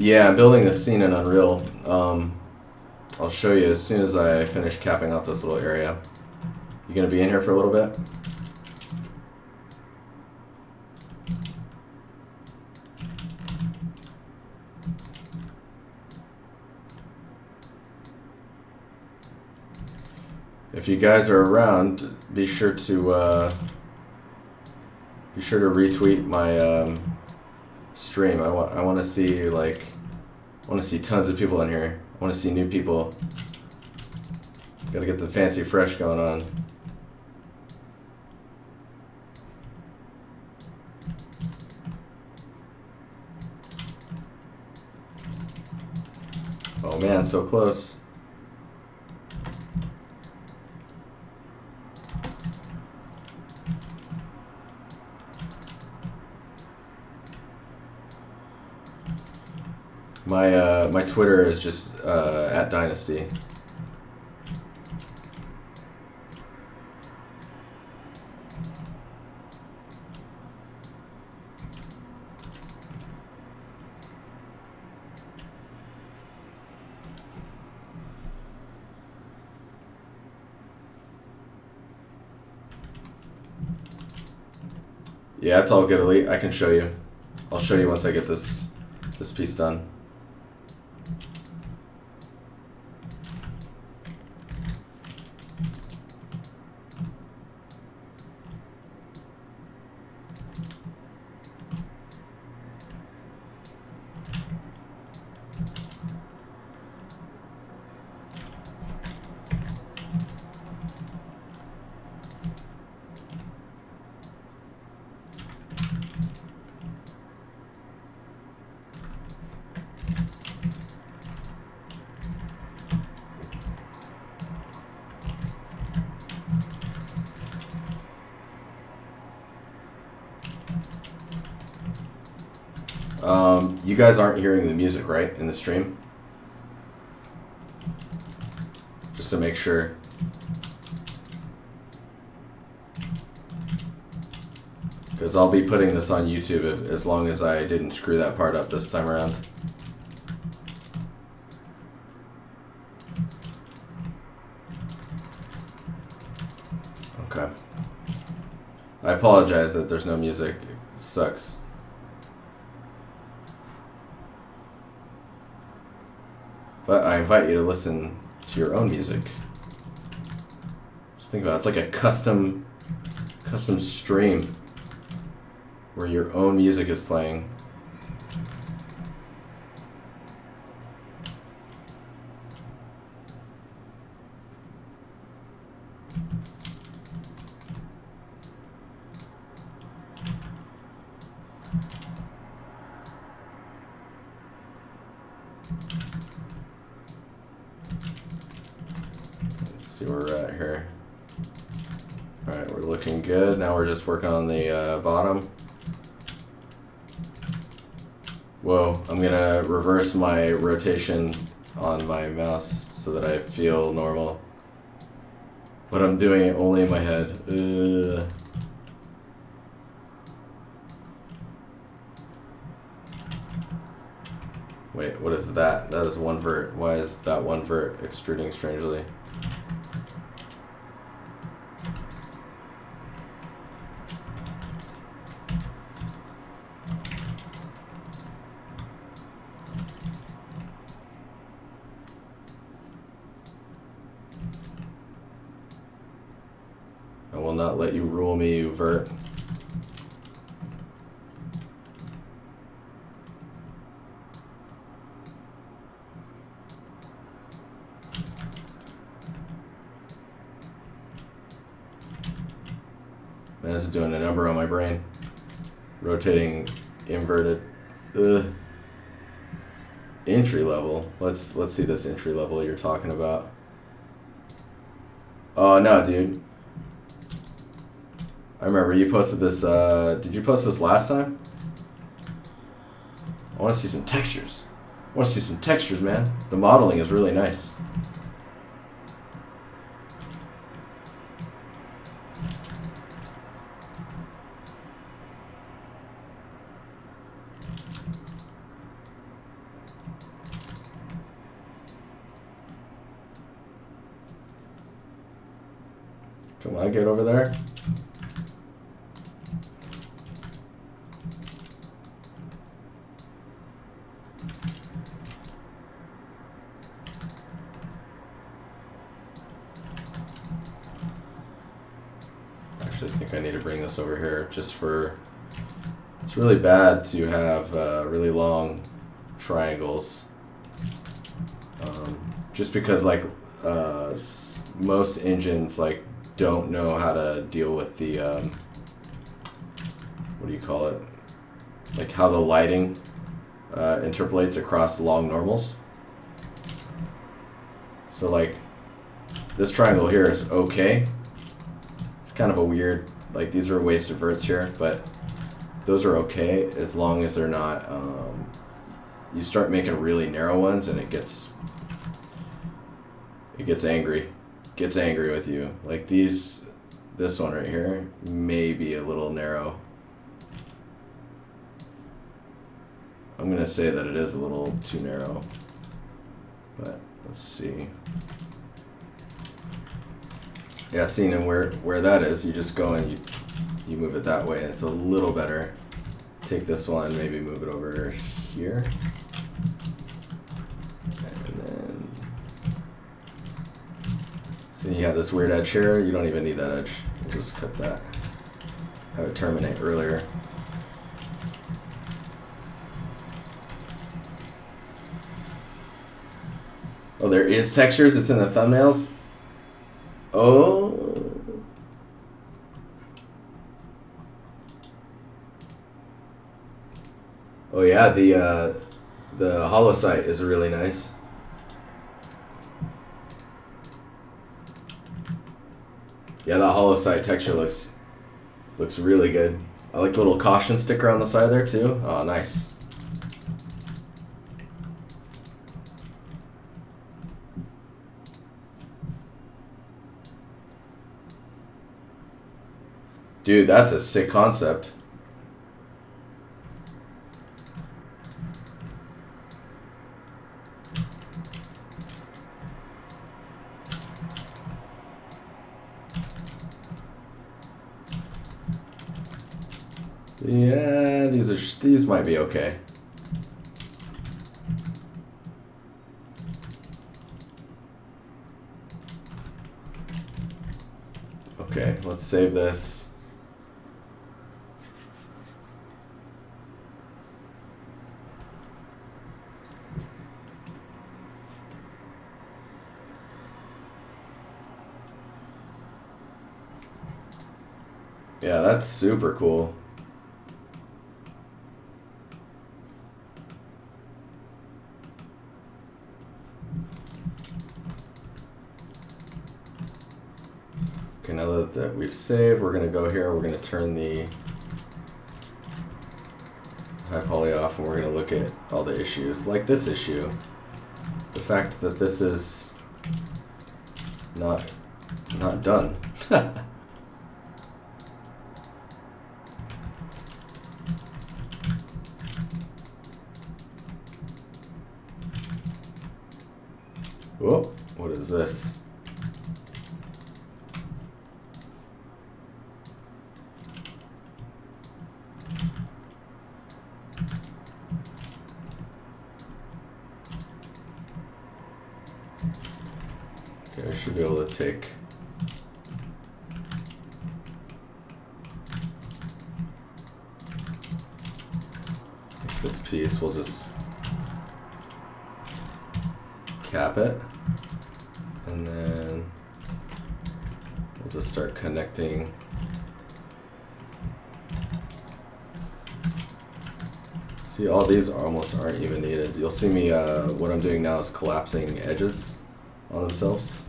Yeah, I'm building this scene in Unreal. I'll show you as soon as I finish capping off this little area. You gonna be in here for a little bit? If you guys are around, be sure to retweet my stream. I want to see tons of people in here. I want to see new people. Gotta get the fancy fresh going on. Oh man, so close. My Twitter is just at DiNusty. Yeah, it's all good, Elite. I can show you. I'll show you once I get this piece done. You guys aren't hearing the music, right, in the stream? Just to make sure. Because I'll be putting this on YouTube as long as I didn't screw that part up this time around. Okay. I apologize that there's no music. It sucks. But I invite you to listen to your own music. Just think about it. It's like a custom stream where your own music is playing. See where we're at here. Alright, we're looking good. Now we're just working on the bottom. Whoa, I'm gonna reverse my rotation on my mouse so that I feel normal. But I'm doing it only in my head. Wait, what is that? That is one vert. Why is that one vert extruding strangely? I will not let you rule me, you vert. And this is doing a number on my brain. Rotating inverted. Entry level. Let's see this entry level you're talking about. Oh no, dude. I remember you posted this. Did you post this last time? I want to see some textures. I want to see some textures, man. The modeling is really nice. Come on, get over there. Actually, I think I need to bring this over here just for... It's really bad to have really long triangles. Just because, like, most engines, like, don't know how to deal with the what do you call it, like how the lighting interpolates across long normals. So like this triangle here is okay. It's kind of a weird, like these are wasted verts here, but those are okay as long as they're not you start making really narrow ones and it gets angry. Gets angry with you. Like this one right here may be a little narrow. I'm gonna say that it is a little too narrow, but let's see. Yeah, seeing where that is, you just go and you move it that way. It's a little better. Take this one, maybe move it over here. So you have this weird edge here, you don't even need that edge. We'll just cut that. Have it terminate earlier. Oh, there is textures, it's in the thumbnails? Oh. Oh yeah, the hollow site is really nice. Yeah, that hollow side texture looks really good. I like the little caution sticker on the side there too. Oh, nice. Dude, that's a sick concept. Yeah, these might be okay. Okay, let's save this. Yeah, that's super cool. Okay, now that we've saved, we're going to go here, we're going to turn the high poly off, and we're going to look at all the issues. Like this issue. The fact that this is not done. Whoa, what is this? Okay, I should be able to take this piece, we'll just cap it, and then we'll just start connecting See, all these almost aren't even needed. You'll see me, what I'm doing now is collapsing edges on themselves.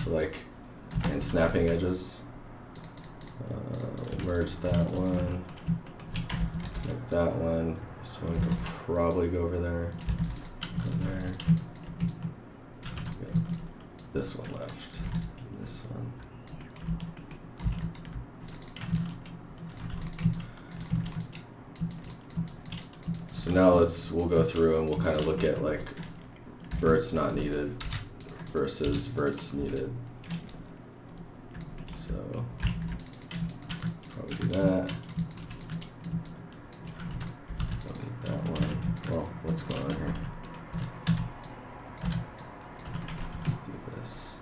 So like, and snapping edges. Merge that one, like that one. This one could probably go over there, and there. Yeah. This one left, and this one. So now we'll go through and we'll kind of look at like verts not needed versus verts needed. So probably do that. Don't need that one. Well, what's going on here? Let's do this.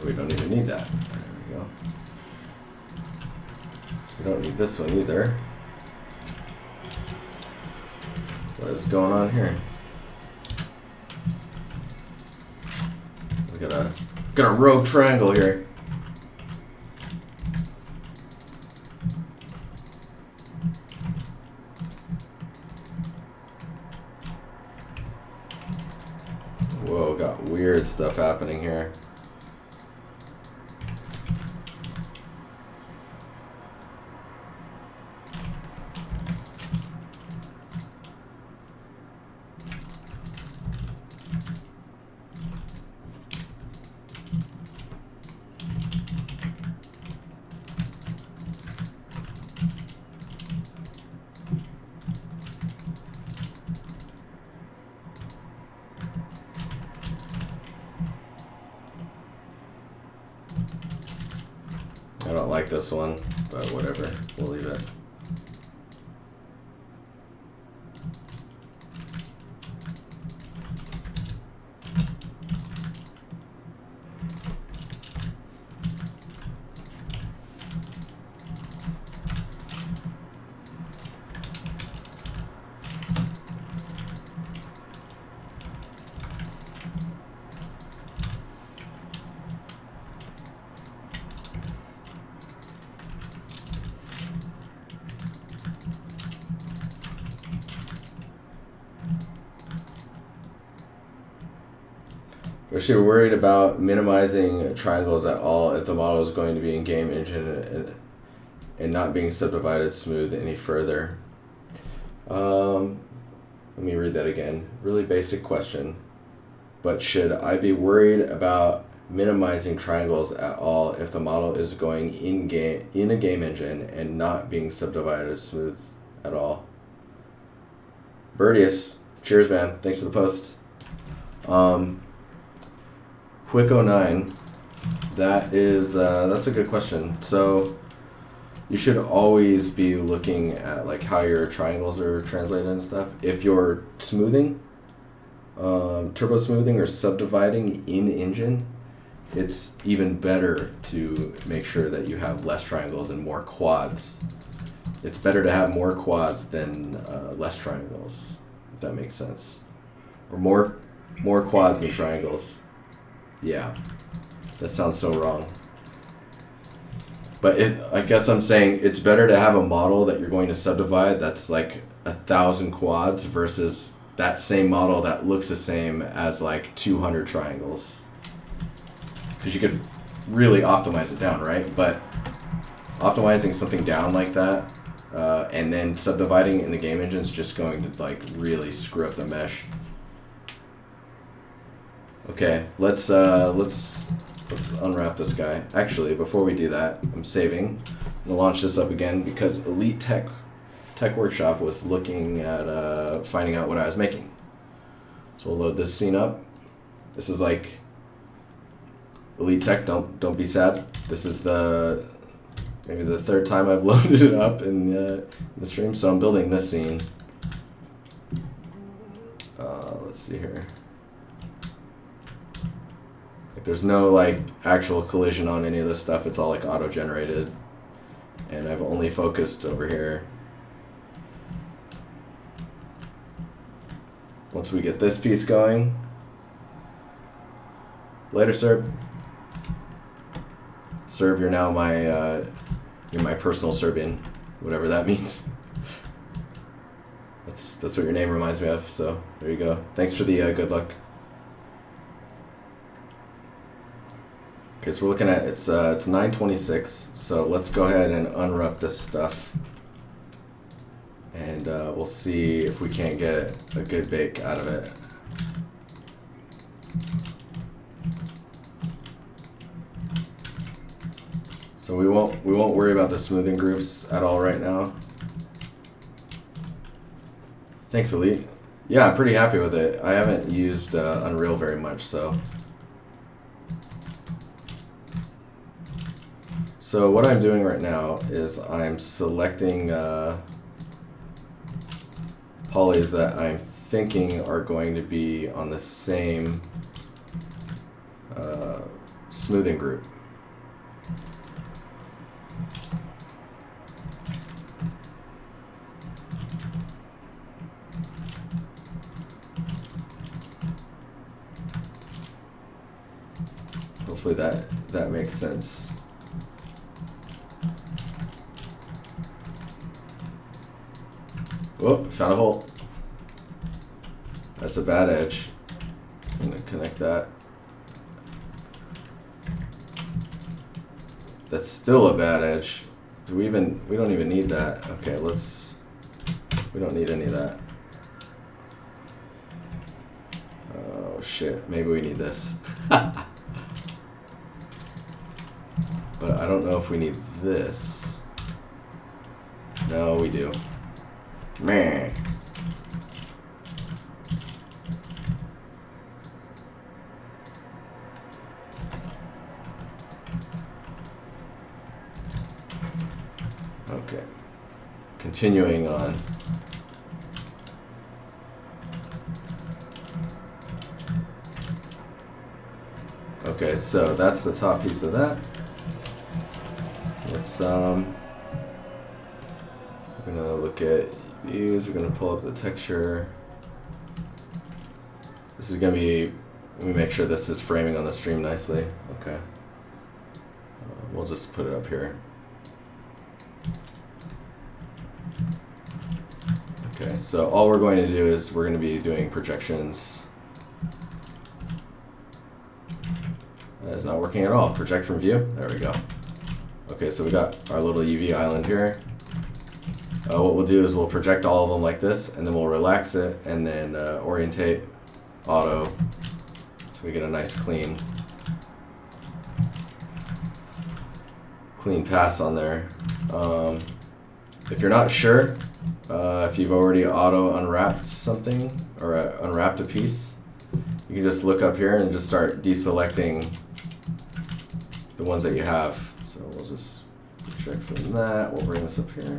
We don't even need that. There we go. So we don't need this one either. What is going on here? We got a rogue triangle here. Whoa, got weird stuff happening here. I don't like this one, but whatever, we'll leave it. Was she worried about minimizing triangles at all if the model is going to be in game engine and not being subdivided smooth any further? Let me read that again. Really basic question. But should I be worried about minimizing triangles at all if the model is going in a game engine and not being subdivided smooth at all? Birdius, cheers man, thanks for the post. Quick09, that's a good question. So you should always be looking at like how your triangles are translated and stuff. If you're smoothing, turbo smoothing or subdividing in engine, it's even better to make sure that you have less triangles and more quads. It's better to have more quads than less triangles, if that makes sense. Or more quads than triangles. Yeah, that sounds so wrong. But I guess I'm saying it's better to have a model that you're going to subdivide that's like 1,000 quads versus that same model that looks the same as like 200 triangles. Because you could really optimize it down, right? But optimizing something down like that and then subdividing it in the game engine is just going to like really screw up the mesh. Okay, let's unwrap this guy. Actually, before we do that, I'm saving. I'm gonna launch this up again because Elite Tech Workshop was looking at finding out what I was making. So we'll load this scene up. This is like Elite Tech. Don't be sad. This is maybe the third time I've loaded it up in the stream. So I'm building this scene. Let's see here. Like there's no like actual collision on any of this stuff. It's all like auto-generated. And I've only focused over here. Once we get this piece going. Later, Serb. Serb, you're now my personal Serbian, whatever that means. That's what your name reminds me of. So there you go. Thanks for the good luck. Okay, so we're looking at it's 9:26. So let's go ahead and unwrap this stuff, and we'll see if we can't get a good bake out of it. So we won't worry about the smoothing groups at all right now. Thanks, Elite. Yeah, I'm pretty happy with it. I haven't used Unreal very much, so. So what I'm doing right now is I'm selecting polys that I'm thinking are going to be on the same smoothing group. Hopefully that makes sense. Oh, found a hole. That's a bad edge. I'm gonna connect that. That's still a bad edge. We don't even need that. Okay, we don't need any of that. Oh shit, maybe we need this. But I don't know if we need this. No, we do. Meh. Okay. Continuing on. Okay, so that's the top piece of that. Let's we're gonna look at views, we're gonna pull up the texture. This is gonna be, let me make sure this is framing on the stream nicely. Okay. We'll just put it up here. Okay, so all we're going to do is we're going to be doing projections. That is not working at all. Project from view. There we go. Okay, so we got our little UV island here. What we'll do is we'll project all of them like this, and then we'll relax it, and then orientate auto, so we get a nice clean pass on there. If you're not sure, if you've already auto unwrapped something or unwrapped a piece, you can just look up here and just start deselecting the ones that you have. So we'll just check from that. We'll bring this up here.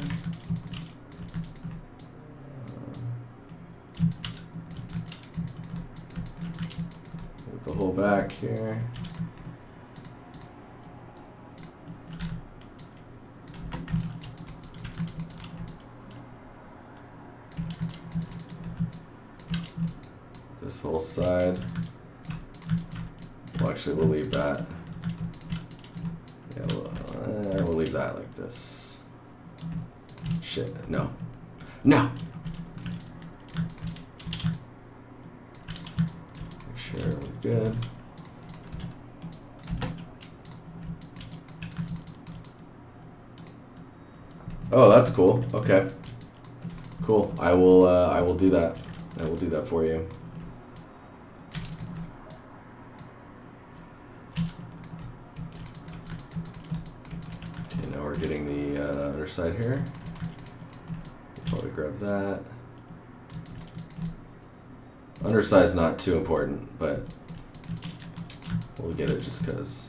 Get the whole back here. This whole side. Well, actually, we'll leave that. Yeah, we'll leave that like this. Shit, no. No! Make sure we're good. Oh, that's cool. Okay. Cool. I will do that. I will do that for you. Getting the underside here. Probably grab that. Underside's not too important, but we'll get it just because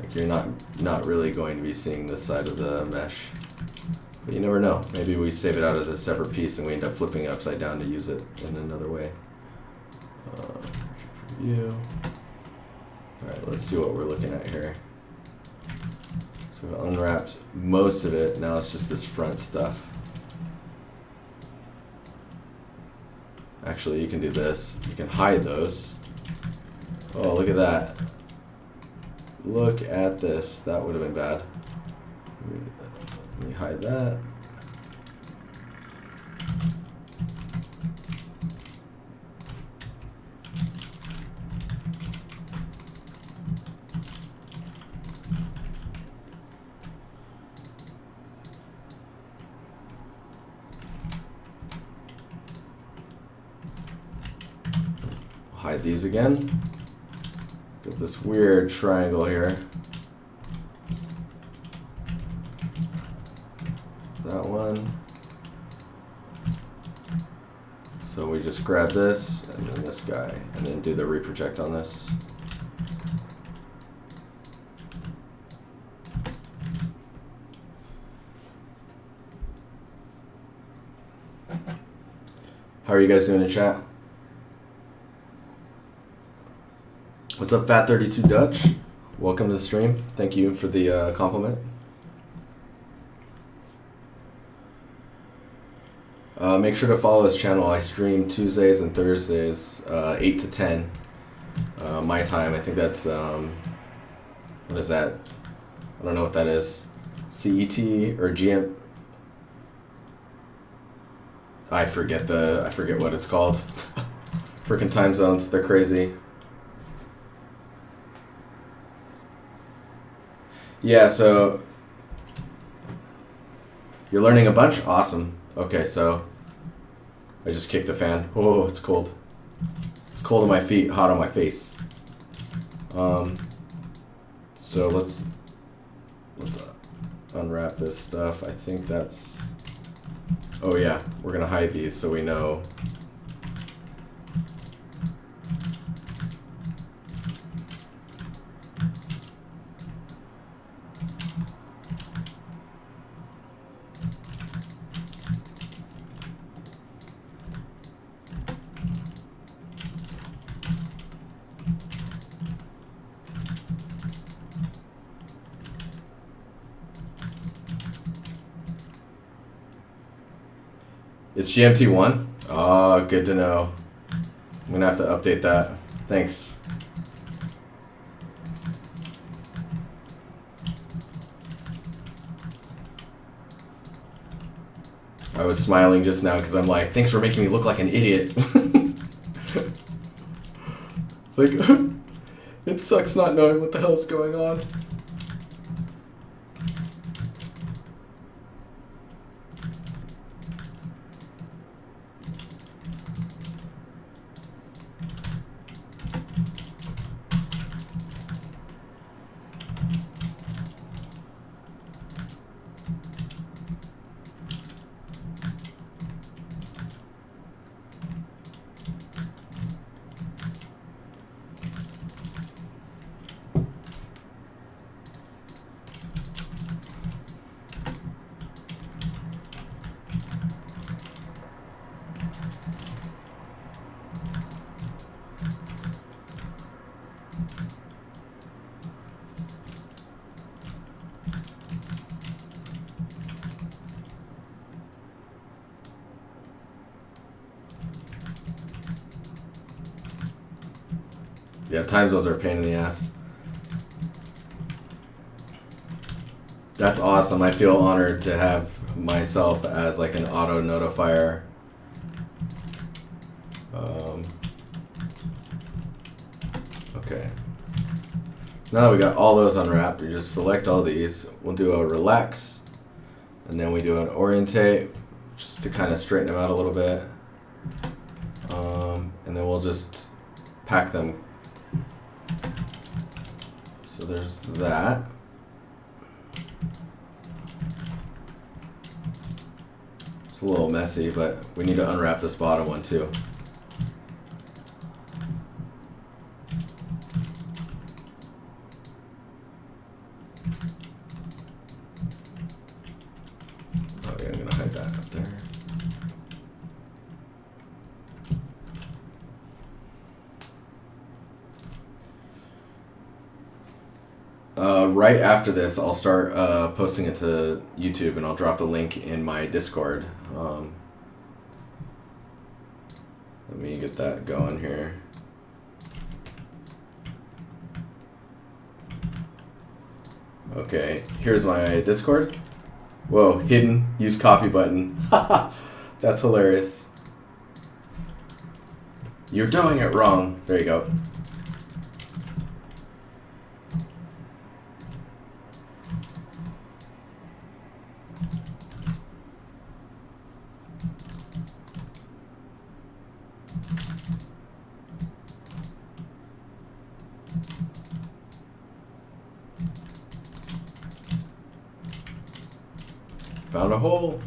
like you're not really going to be seeing this side of the mesh. But you never know. Maybe we save it out as a separate piece and we end up flipping it upside down to use it in another way. view. Alright, let's see what we're looking at here. So we unwrapped most of it, now it's just this front stuff. Actually, you can do this. You can hide those. Oh, look at that. Look at this. That would have been bad. Let me hide that. Hide these again. Got this weird triangle here. That one. So we just grab this and then this guy and then do the reproject on this. How are you guys doing in chat? What's up, Fat32 Dutch? Welcome to the stream. Thank you for the compliment. Make sure to follow this channel. I stream Tuesdays and Thursdays, 8 to 10 my time. I think that's, what is that? I don't know what that is. CET or GM? I forget what it's called. Freaking time zones, they're crazy. Yeah, so you're learning a bunch? Awesome. Okay, so I just kicked the fan. Oh, it's cold. It's cold on my feet, hot on my face. So let's unwrap this stuff. I think that's, oh yeah, we're gonna hide these so we know. It's GMT1? Oh, good to know. I'm gonna have to update that. Thanks. I was smiling just now because I'm like, thanks for making me look like an idiot. It's like, it sucks not knowing what the hell's going on. Yeah, time zones are a pain in the ass. That's awesome. I feel honored to have myself as like an auto notifier. Okay. Now that we got all those unwrapped, we just select all these. We'll do a relax, and then we do an orientate, just to kind of straighten them out a little bit. And then we'll just pack them. So there's that. It's a little messy, but we need to unwrap this bottom one too. Oh yeah, I'm gonna hide that up there. Right after this, I'll start posting it to YouTube, and I'll drop the link in my Discord. Let me get that going here. Okay, here's my Discord. Whoa, hidden, use copy button. Haha, that's hilarious. You're doing it wrong. There you go. Found a hole.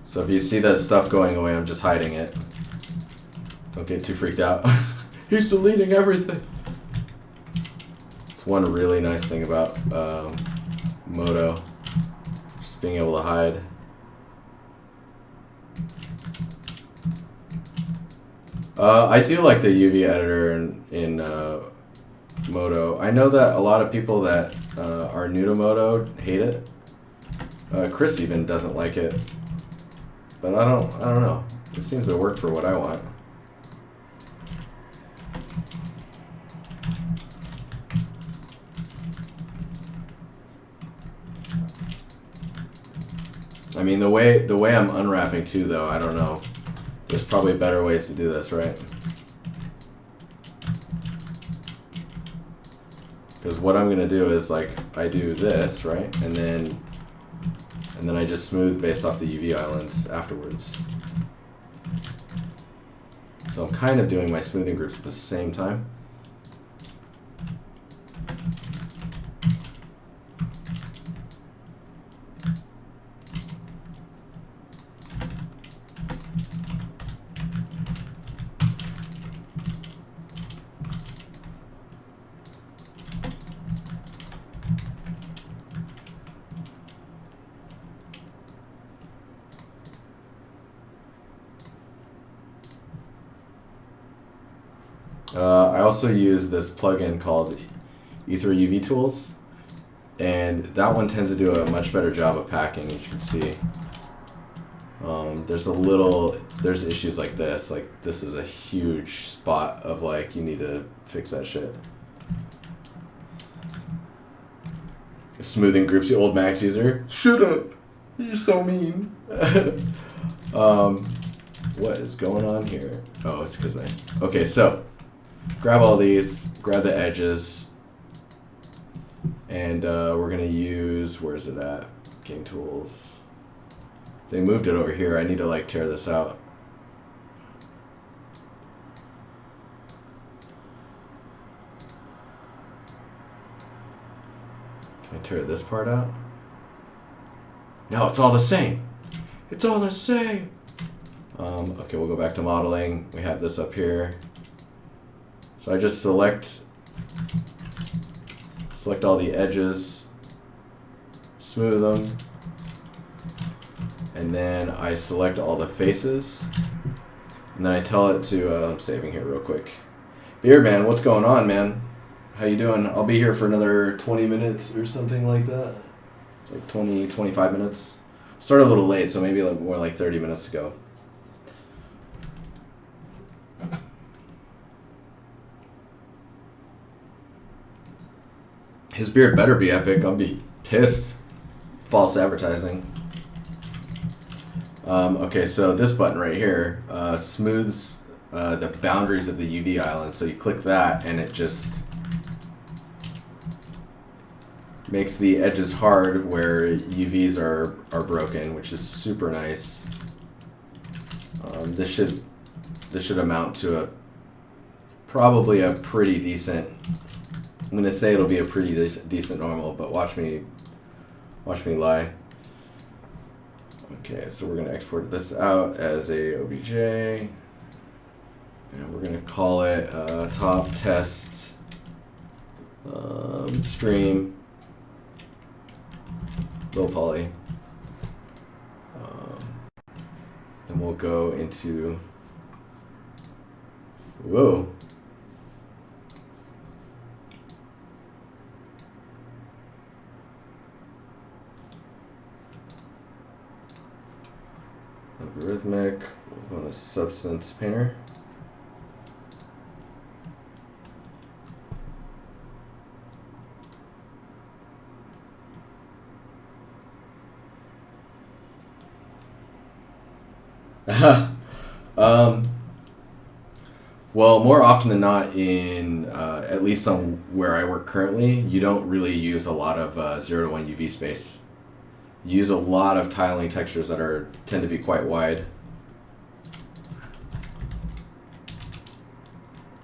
So if you see that stuff going away, I'm just hiding it. Don't get too freaked out. He's deleting everything. It's one really nice thing about Modo. Just being able to hide. I do like the UV editor in Modo. I know that a lot of people that are new to Modo hate it. Chris even doesn't like it. But I don't know. It seems to work for what I want. I mean, the way I'm unwrapping too, though, I don't know. There's probably better ways to do this, right? Because what I'm gonna do is like I do this, right, and then I just smooth based off the UV islands afterwards. So I'm kind of doing my smoothing groups at the same time. I also use this plugin called Ether UV Tools, and that one tends to do a much better job of packing, as you can see. There's issues like this is a huge spot of like, you need to fix that shit. Smoothing groups, the old Max user. Shut up, you're so mean. What is going on here? Oh, it's because okay, so grab all these, grab the edges, and we're gonna use, where's it at? Game tools. They moved it over here. I need to like tear this out. Can I tear this part out? No, it's all the same. It's all the same. Okay, we'll go back to modeling. We have this up here. So I just select all the edges, smooth them, and then I select all the faces, and then I tell it to, I'm saving here real quick. Beardman, what's going on, man? How you doing? I'll be here for another 20 minutes or something like that. It's like 20, 25 minutes. Started a little late, so maybe like more like 30 minutes ago. His beard better be epic. I'll be pissed. False advertising. Okay, so this button right here smooths the boundaries of the UV island. So you click that, and it just makes the edges hard where UVs are broken, which is super nice. This should amount to probably a pretty decent. I'm gonna say it'll be a pretty decent normal, but watch me lie. Okay, so we're going to export this out as a OBJ, and we're going to call it top test stream low poly. Then we'll go into, whoa. Algorithmic, we'll go to Substance Painter. Well, more often than not, in at least on where I work currently, you don't really use a lot of 0 to 1 UV space. You use a lot of tiling textures that tend to be quite wide.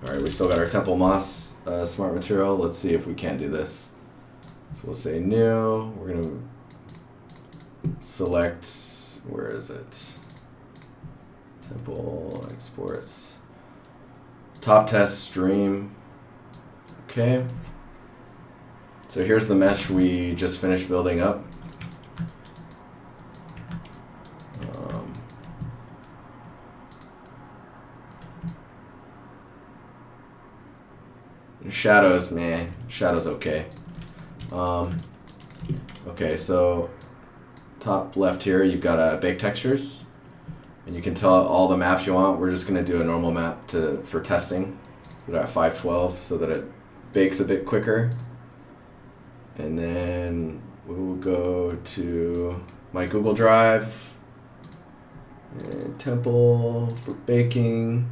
All right, we still got our Temple Moss smart material. Let's see if we can do this. So we'll say new. We're gonna select, where is it? Temple exports. Top test stream. Okay. So here's the mesh we just finished building up. Shadows, man. Shadows okay. Okay, so top left here, you've got bake textures. And you can tell all the maps you want. We're just going to do a normal map for testing. We're at 512 so that it bakes a bit quicker. And then we will go to my Google Drive. And Temple for baking.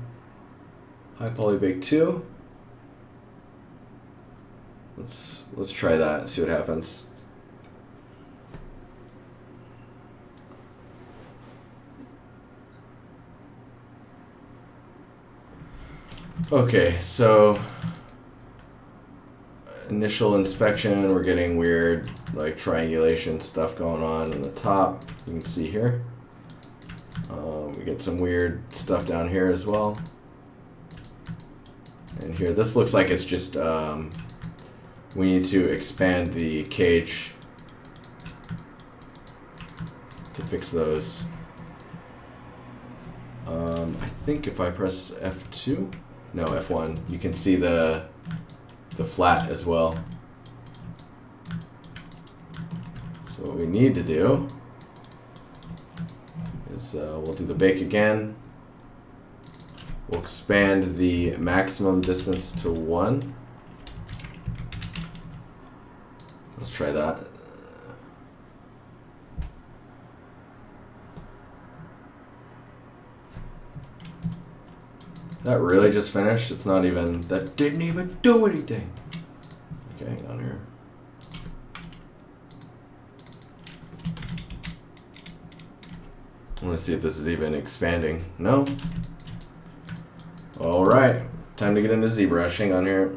High Poly Bake 2. Let's try that and see what happens. Okay, so initial inspection, we're getting weird like triangulation stuff going on in the top. You can see here. We get some weird stuff down here as well. And here, this looks like it's just, we need to expand the cage to fix those. I think if I press F2, no, F1, you can see the flat as well. So what we need to do is we'll do the bake again. We'll expand the maximum distance to 1. Let's try that. That really just finished? It's not even, that didn't even do anything. Okay, hang on here. Let's see if this is even expanding. No? Alright, time to get into ZBrush. Hang on here.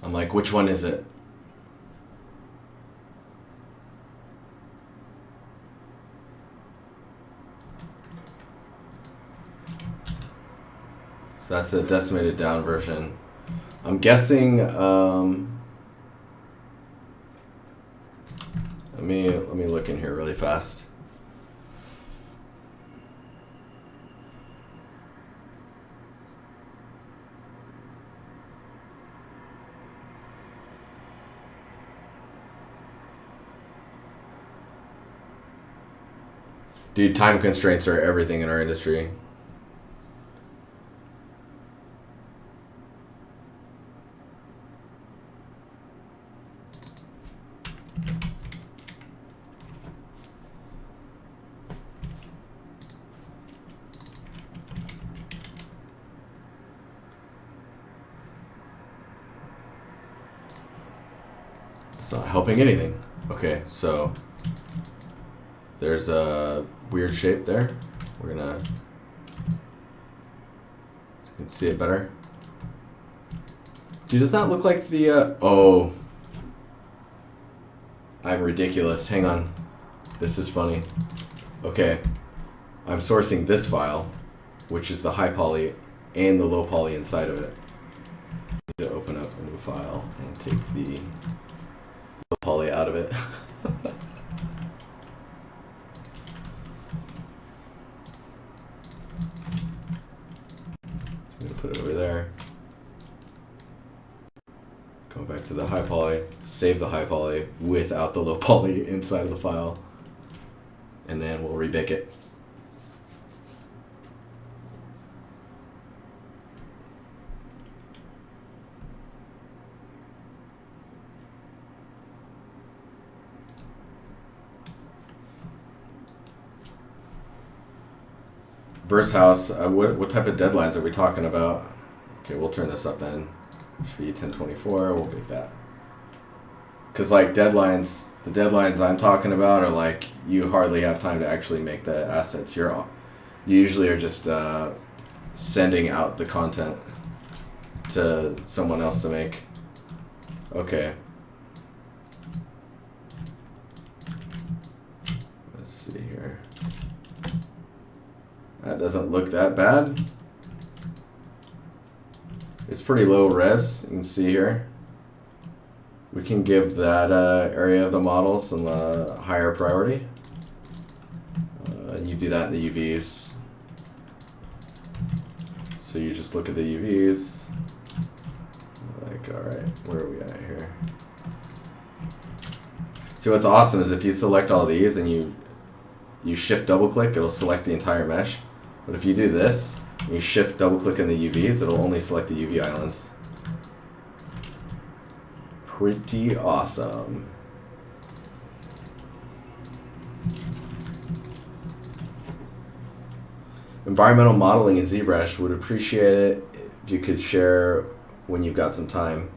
I'm like, which one is it? So that's the decimated down version. I'm guessing, let me look in here really fast. Dude, time constraints are everything in our industry. It's not helping anything. Okay, so there's a weird shape there. We're gonna, so you can see it better. Dude, does that look like the, oh. I'm ridiculous. Hang on. This is funny. Okay. I'm sourcing this file, which is the high poly and the low poly inside of it. I need to open up a new file and take the low poly out of it. I'm going to put it over there. Go back to the high poly, save the high poly without the low poly inside of the file, and then we'll rebake it. Verse house, what type of deadlines are we talking about? Okay, we'll turn this up then. Should be 1024, we'll pick that. Because like deadlines, the deadlines I'm talking about are like you hardly have time to actually make the assets. You usually are just sending out the content to someone else to make. Okay. Let's see here. That doesn't look that bad. It's pretty low res, you can see here. We can give that area of the model some higher priority. And you do that in the UVs. So you just look at the UVs. Like, alright, where are we at here? See, what's awesome is if you select all these and you shift double click, it'll select the entire mesh. But if you do this, you shift double click in the UVs, it'll only select the UV islands. Pretty awesome. Environmental modeling in ZBrush, would appreciate it if you could share when you've got some time.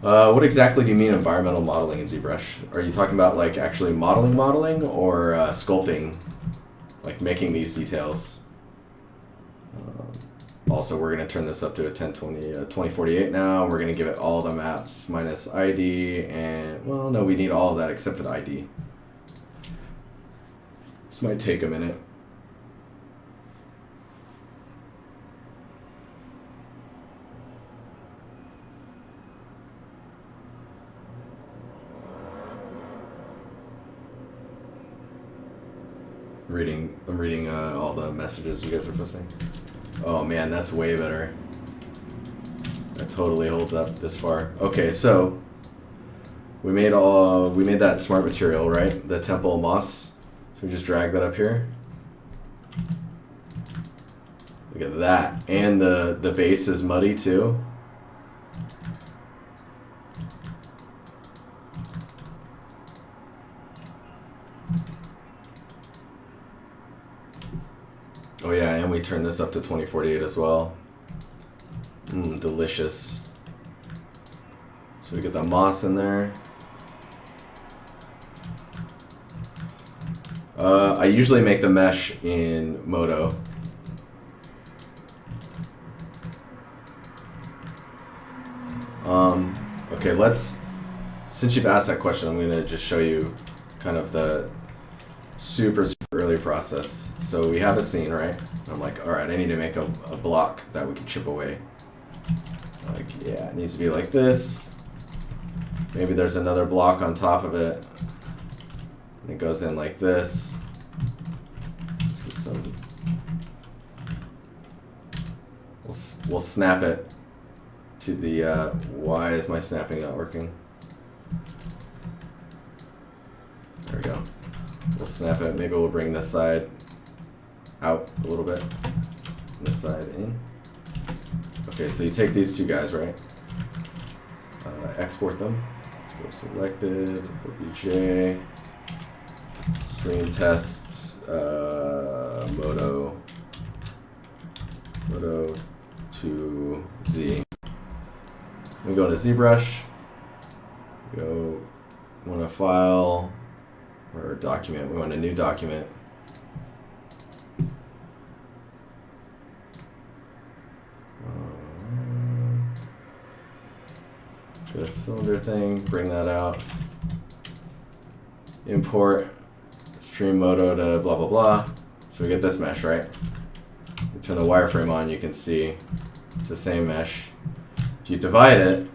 What exactly do you mean environmental modeling in ZBrush? Are you talking about like actually modeling or sculpting, like making these details? Also, we're going to turn this up to a 2048 now. We're going to give it all the maps minus ID and, well, no, we need all of that except for the ID. This might take a minute. I'm reading all the messages you guys are posting. Oh man, that's way better. That totally holds up this far. Okay, so we made that smart material, right? The temple moss. So we just drag that up here. Look at that. And the base is muddy too. Oh yeah, and we turn this up to 2048 as well. Delicious. So we get the moss in there. I usually make the mesh in Modo. Okay, since you've asked that question, I'm gonna just show you kind of the super early process. So we have a scene, right? I'm like, all right, I need to make a block that we can chip away. Like, yeah, it needs to be like this. Maybe there's another block on top of it. And it goes in like this. Let's get some. We'll snap it to the. Why is my snapping not working? There we go. We'll snap it. Maybe we'll bring this side out a little bit. This side in. Okay, so you take these two guys, right? Export them. Export selected. OBJ. Stream tests. Modo to Z. We go to ZBrush. Go, want a file or a document. We want a new document. This cylinder thing, bring that out. Import stream Modo to blah blah blah. So we get this mesh, right? We turn the wireframe on, you can see it's the same mesh. If you divide it,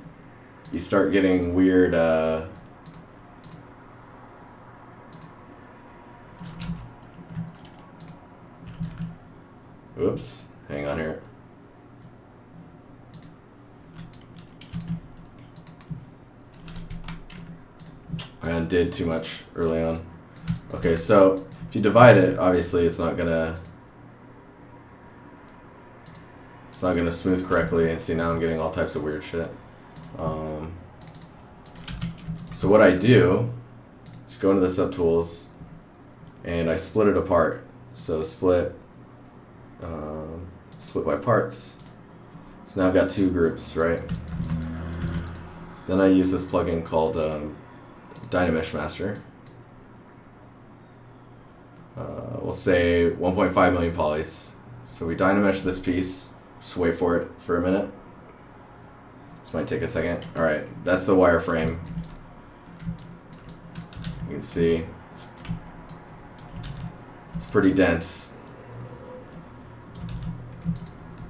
you start getting weird oops, hang on here. I undid too much early on. Okay, so if you divide it, obviously it's not gonna smooth correctly, and see now I'm getting all types of weird shit. So what I do is go into the subtools and I split it apart. So split by parts. So now I've got two groups, right? Then I use this plugin called DiNusty Master. We'll say 1.5 million polys. So we dynamesh this piece. Just wait for it for a minute. This might take a second. All right, that's the wireframe. You can see it's pretty dense.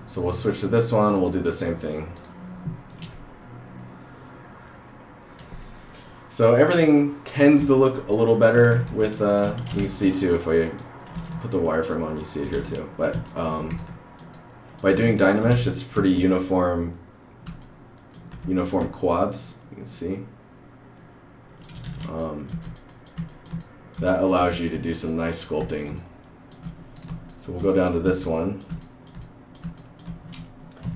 So we'll switch to this one. We'll do the same thing. So everything tends to look a little better with, you can see too, if I put the wireframe on, you see it here too. But by doing dynamesh, it's pretty uniform quads, you can see. That allows you to do some nice sculpting. So we'll go down to this one.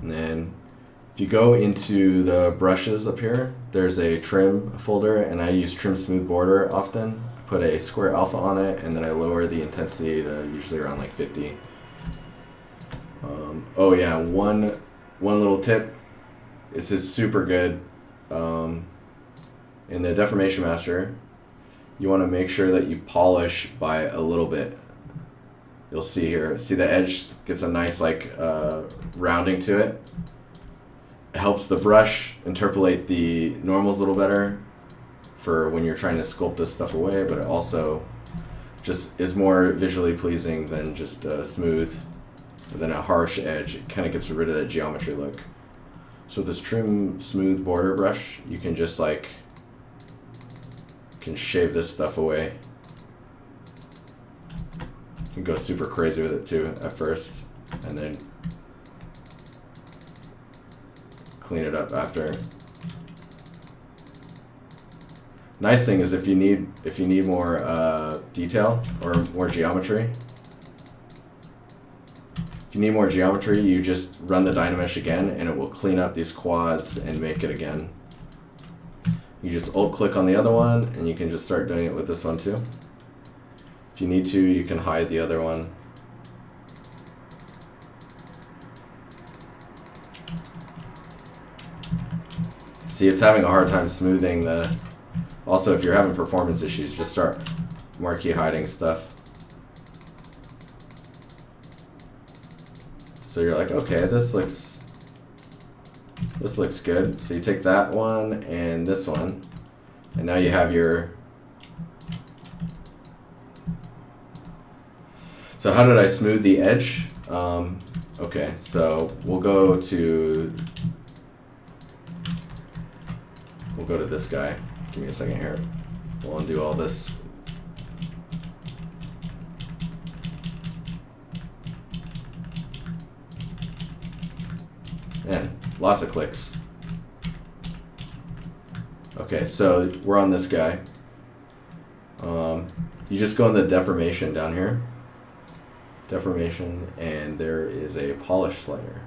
And then if you go into the brushes up here, there's a trim folder, and I use trim smooth border often. I put a square alpha on it, and then I lower the intensity to usually around like 50. Oh yeah, one little tip. This is super good. In the Deformation Master, you want to make sure that you polish by a little bit. You'll see here, see the edge gets a nice like rounding to it. It helps the brush interpolate the normals a little better for when you're trying to sculpt this stuff away, but it also just is more visually pleasing than just smooth. But then a harsh edge, it kind of gets rid of that geometry look. So with this trim smooth border brush, you can just like, can shave this stuff away. You can go super crazy with it too at first, and then clean it up after. Nice thing is if you need more detail or more geometry, you just run the dynamesh again, and it will clean up these quads and make it again. You just alt click on the other one, and you can just start doing it with this one too. If you need to, you can hide the other one. See, it's having a hard time smoothing the... Also, if you're having performance issues, just start marquee hiding stuff. So you're like, okay, this looks good. So you take that one and this one, and now you have your... So how did I smooth the edge? Okay, so we'll go to this guy. Give me a second here. We'll undo all this. Man, lots of clicks. Okay, so we're on this guy. You just go in the deformation down here. Deformation, and there is a polish slider.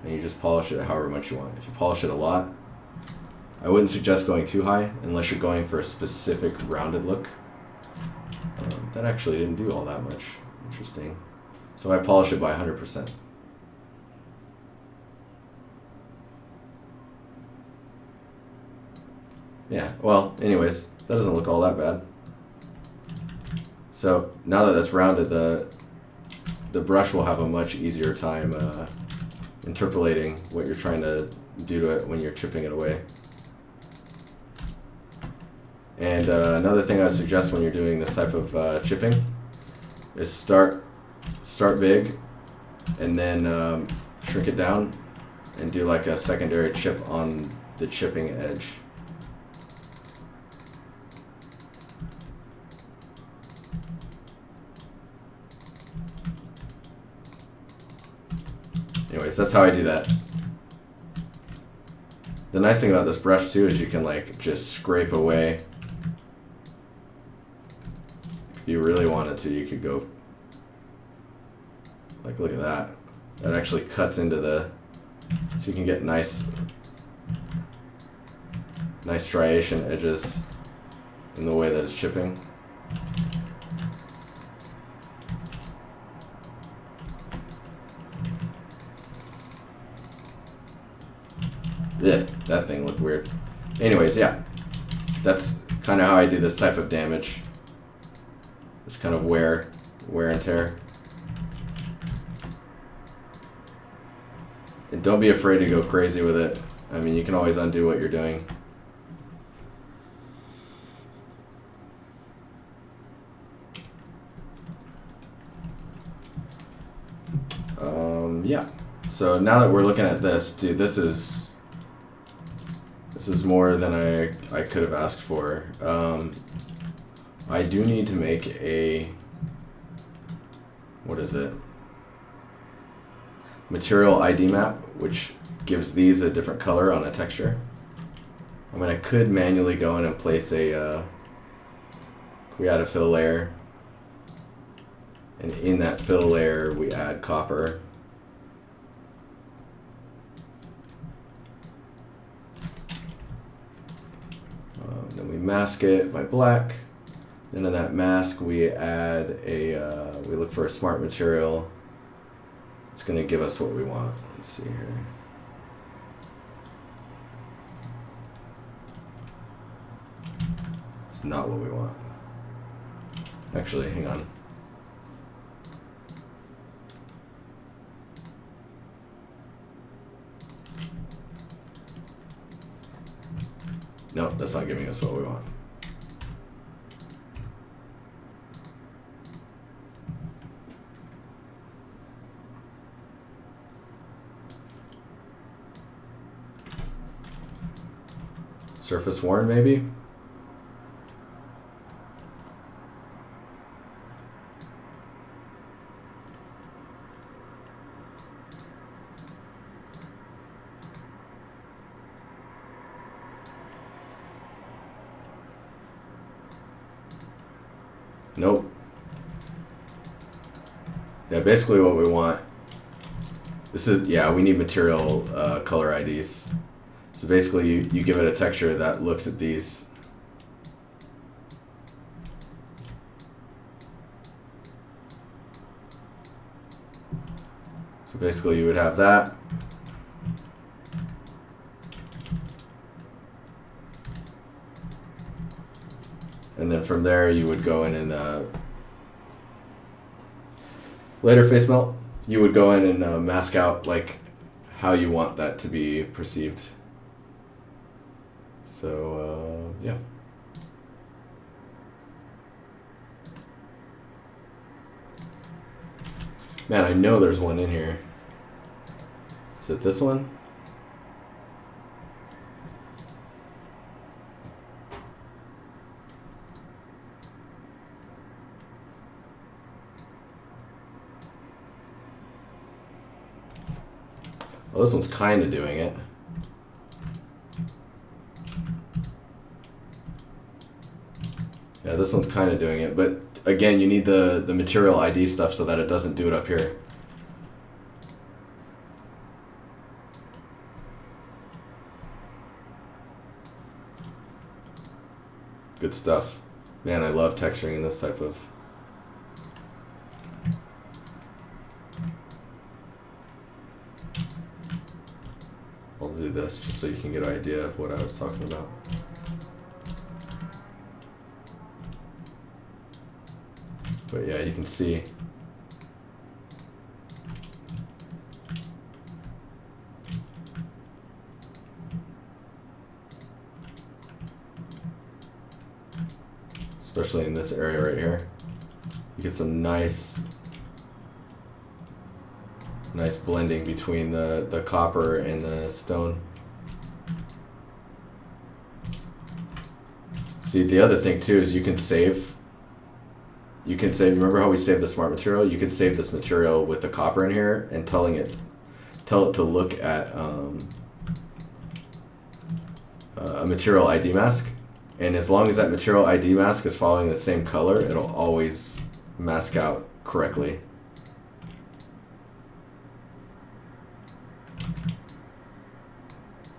And you just polish it however much you want. If you polish it a lot, I wouldn't suggest going too high unless you're going for a specific rounded look. That actually didn't do all that much. Interesting. So I polish it by 100%. Yeah, well, anyways, that doesn't look all that bad. So now that that's rounded, the brush will have a much easier time interpolating what you're trying to do to it when you're chipping it away. And another thing I would suggest when you're doing this type of chipping is start big and then shrink it down and do like a secondary chip on the chipping edge. Anyways, that's how I do that. The nice thing about this brush too is you can like just scrape away. If you really wanted to, you could go, like, look at that. That actually cuts into the, so you can get nice striation edges in the way that it's chipping. Yeah, that thing looked weird. Anyways, yeah, that's kind of how I do this type of damage. This kind of wear and tear. And don't be afraid to go crazy with it. I mean, you can always undo what you're doing. Yeah. So now that we're looking at this, dude, this is more than I could have asked for. I do need to make a, what is it? Material ID map, which gives these a different color on a texture. I mean, I could manually go in and place a, we add a fill layer, and in that fill layer we add copper. Then we mask it by black. And in that mask we add a, we look for a smart material. It's going to give us what we want. Let's see here. It's not what we want. Actually, hang on. No, that's not giving us what we want. Surface worn, maybe? Nope. Yeah, basically what we want, this is, yeah, we need material color IDs. So basically you give it a texture that looks at these. So basically you would have that. And then from there you would go in and later face melt, you would go in and mask out like how you want that to be perceived. So yeah. Man, I know there's one in here. Is it this one? Well, this one's kind of doing it. Yeah, this one's kind of doing it, but again, you need the material ID stuff so that it doesn't do it up here. Good stuff. Man, I love texturing in this type of... I'll do this just so you can get an idea of what I was talking about. But yeah, you can see. Especially in this area right here. You get some nice blending between the copper and the stone. See, the other thing too is you can save, remember how we saved the smart material? You can save this material with the copper in here and tell it to look at a material ID mask. And as long as that material ID mask is following the same color, it'll always mask out correctly.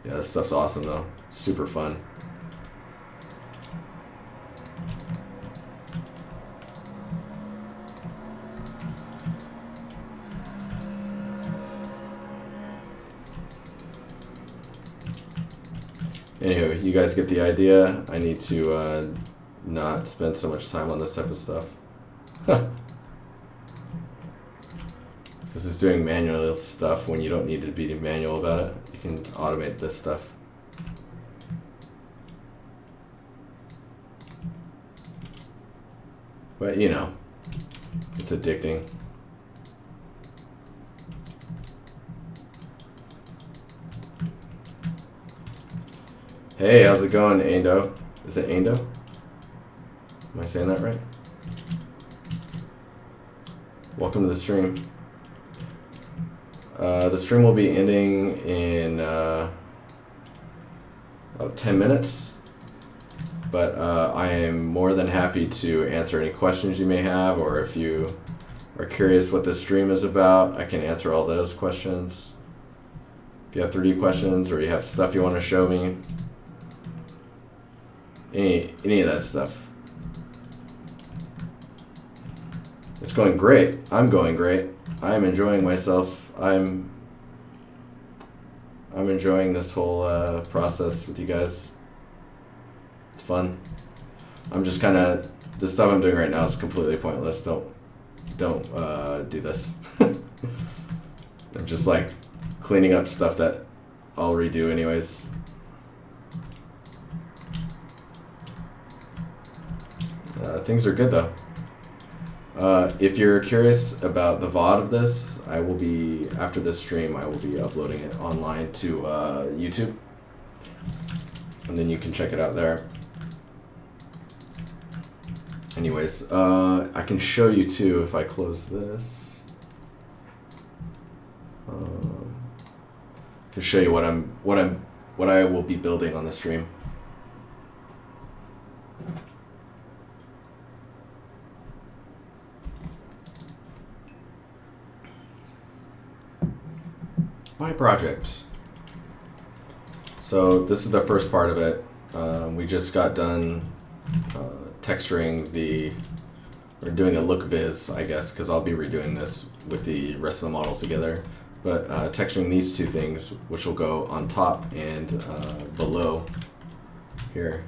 Yeah, this stuff's awesome though. Super fun. Anyway, you guys get the idea. I need to not spend so much time on this type of stuff. This is doing manual stuff when you don't need to be manual about it. You can automate this stuff. But you know, it's addicting. Hey, how's it going, Ando? Is it Ando? Am I saying that right? Welcome to the stream. The stream will be ending in about 10 minutes. But I am more than happy to answer any questions you may have, or if you are curious what this stream is about, I can answer all those questions. If you have 3D questions or you have stuff you want to show me, any of that stuff. It's going great. I'm going great. I'm enjoying myself. I'm enjoying this whole process with you guys. It's fun. I'm just kind of, the stuff I'm doing right now is completely pointless. Don't do this. I'm just like cleaning up stuff that I'll redo anyways. Things are good though. If you're curious about the VOD of this, I will be, after this stream, I will be uploading it online to YouTube. And then you can check it out there. Anyways, I can show you too if I close this. I can show you what I will be building on the stream. My project. So this is the first part of it. We just got done texturing or doing a look viz, I guess, because I'll be redoing this with the rest of the models together. But texturing these two things, which will go on top and below here.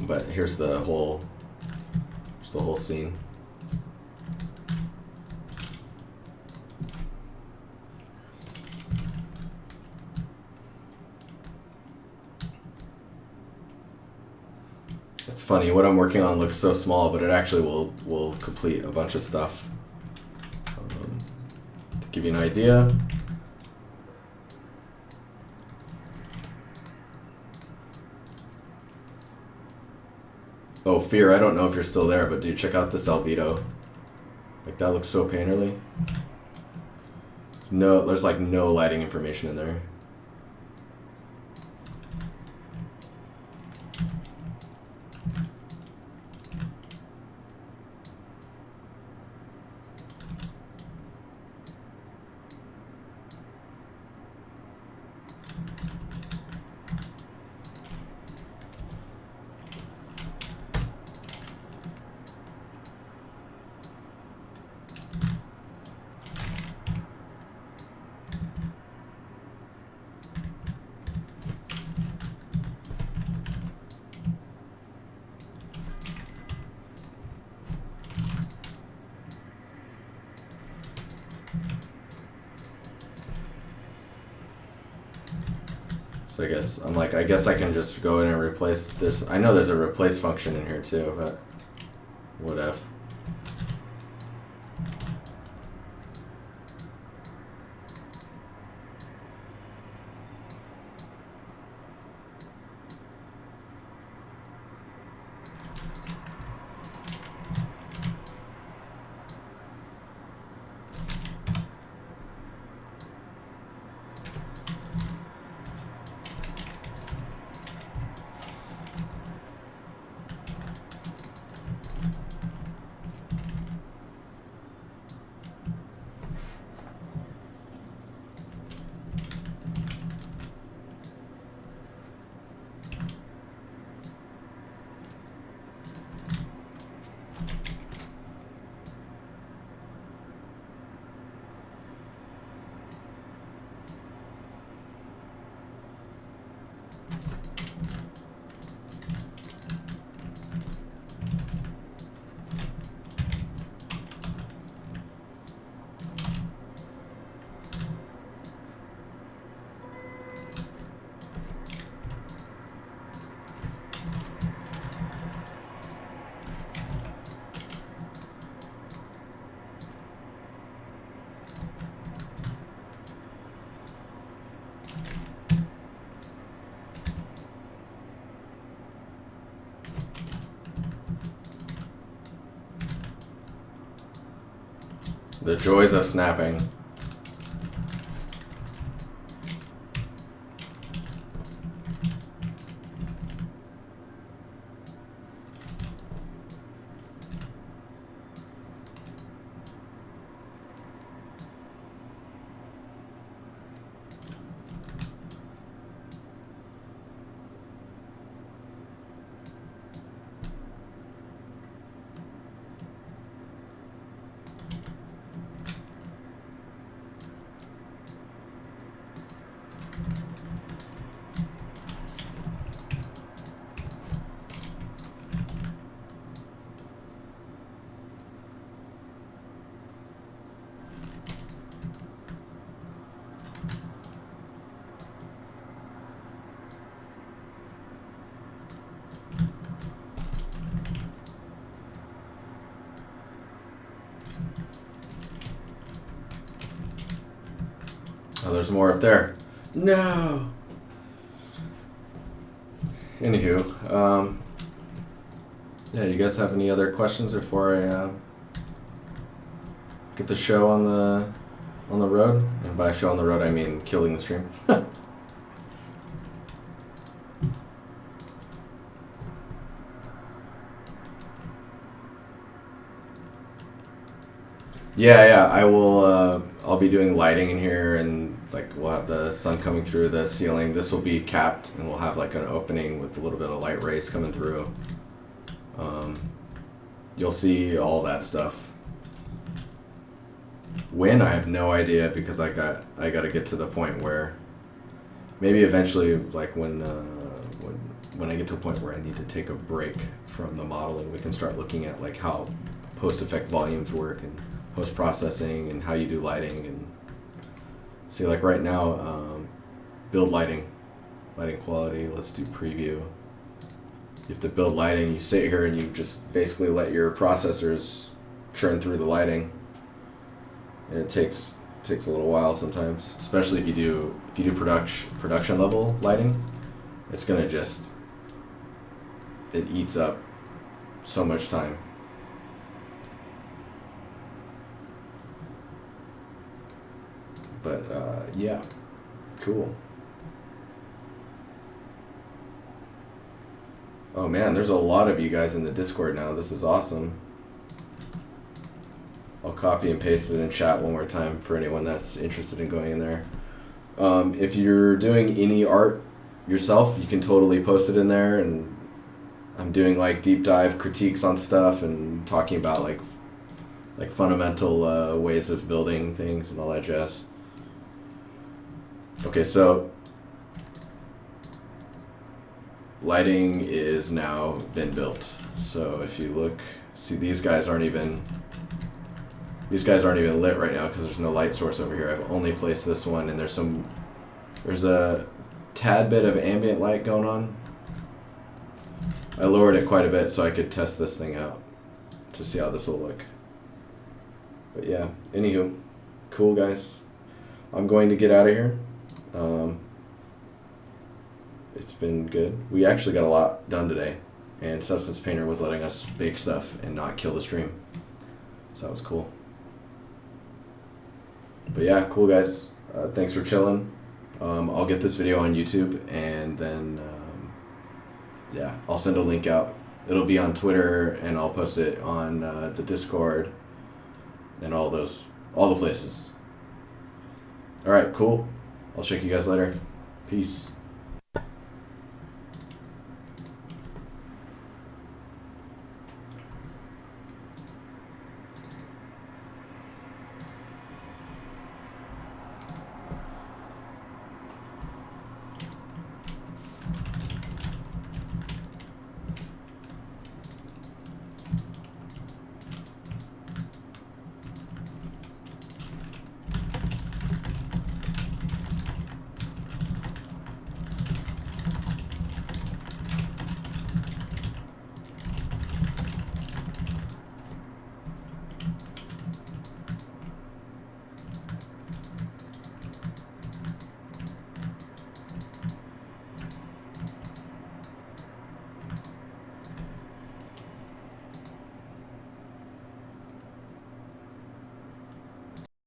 But here's the whole scene. It's funny, what I'm working on looks so small, but it actually will complete a bunch of stuff. To give you an idea, oh, Fear, I don't know if you're still there, but dude, check out this albedo. Like, that looks so painterly. No, there's like no lighting information in there. So I guess I'm like, I guess I can just go in and replace this. I know there's a replace function in here too, but what if? The joys of snapping. Oh, there's more up there. No. Anywho, yeah, you guys have any other questions before I get the show on the road? And by show on the road, I mean killing the stream. Yeah, I will. I'll be doing lighting in here, and like we'll have the sun coming through the ceiling. This will be capped, and we'll have like an opening with a little bit of light rays coming through. You'll see all that stuff. When, I have no idea, because I got to get to the point where maybe eventually, like when I get to a point where I need to take a break from the modeling, we can start looking at like how post-effect volumes work and post-processing and how you do lighting. And see, like right now, build lighting quality. Let's do preview. You have to build lighting. You sit here and you just basically let your processors churn through the lighting, and it takes a little while sometimes, especially if you do production level lighting. It's gonna just, it eats up so much time. But yeah, cool. Oh man, there's a lot of you guys in the Discord now. This is awesome. I'll copy and paste it in chat one more time for anyone that's interested in going in there. If you're doing any art yourself, you can totally post it in there, and I'm doing like deep dive critiques on stuff and talking about like fundamental ways of building things and all that jazz. Okay, so lighting is now been built. So if you look, see these guys aren't even lit right now because there's no light source over here. I've only placed this one, and there's a tad bit of ambient light going on. I lowered it quite a bit so I could test this thing out to see how this will look. But yeah, anywho, cool guys. I'm going to get out of here. It's been good. We actually got a lot done today, and Substance Painter was letting us bake stuff and not kill the stream. So that was cool. But yeah, cool guys. Thanks for chilling. I'll get this video on YouTube, and then yeah, I'll send a link out. It'll be on Twitter, and I'll post it on the Discord and all the places. All right, cool. I'll check you guys later. Peace.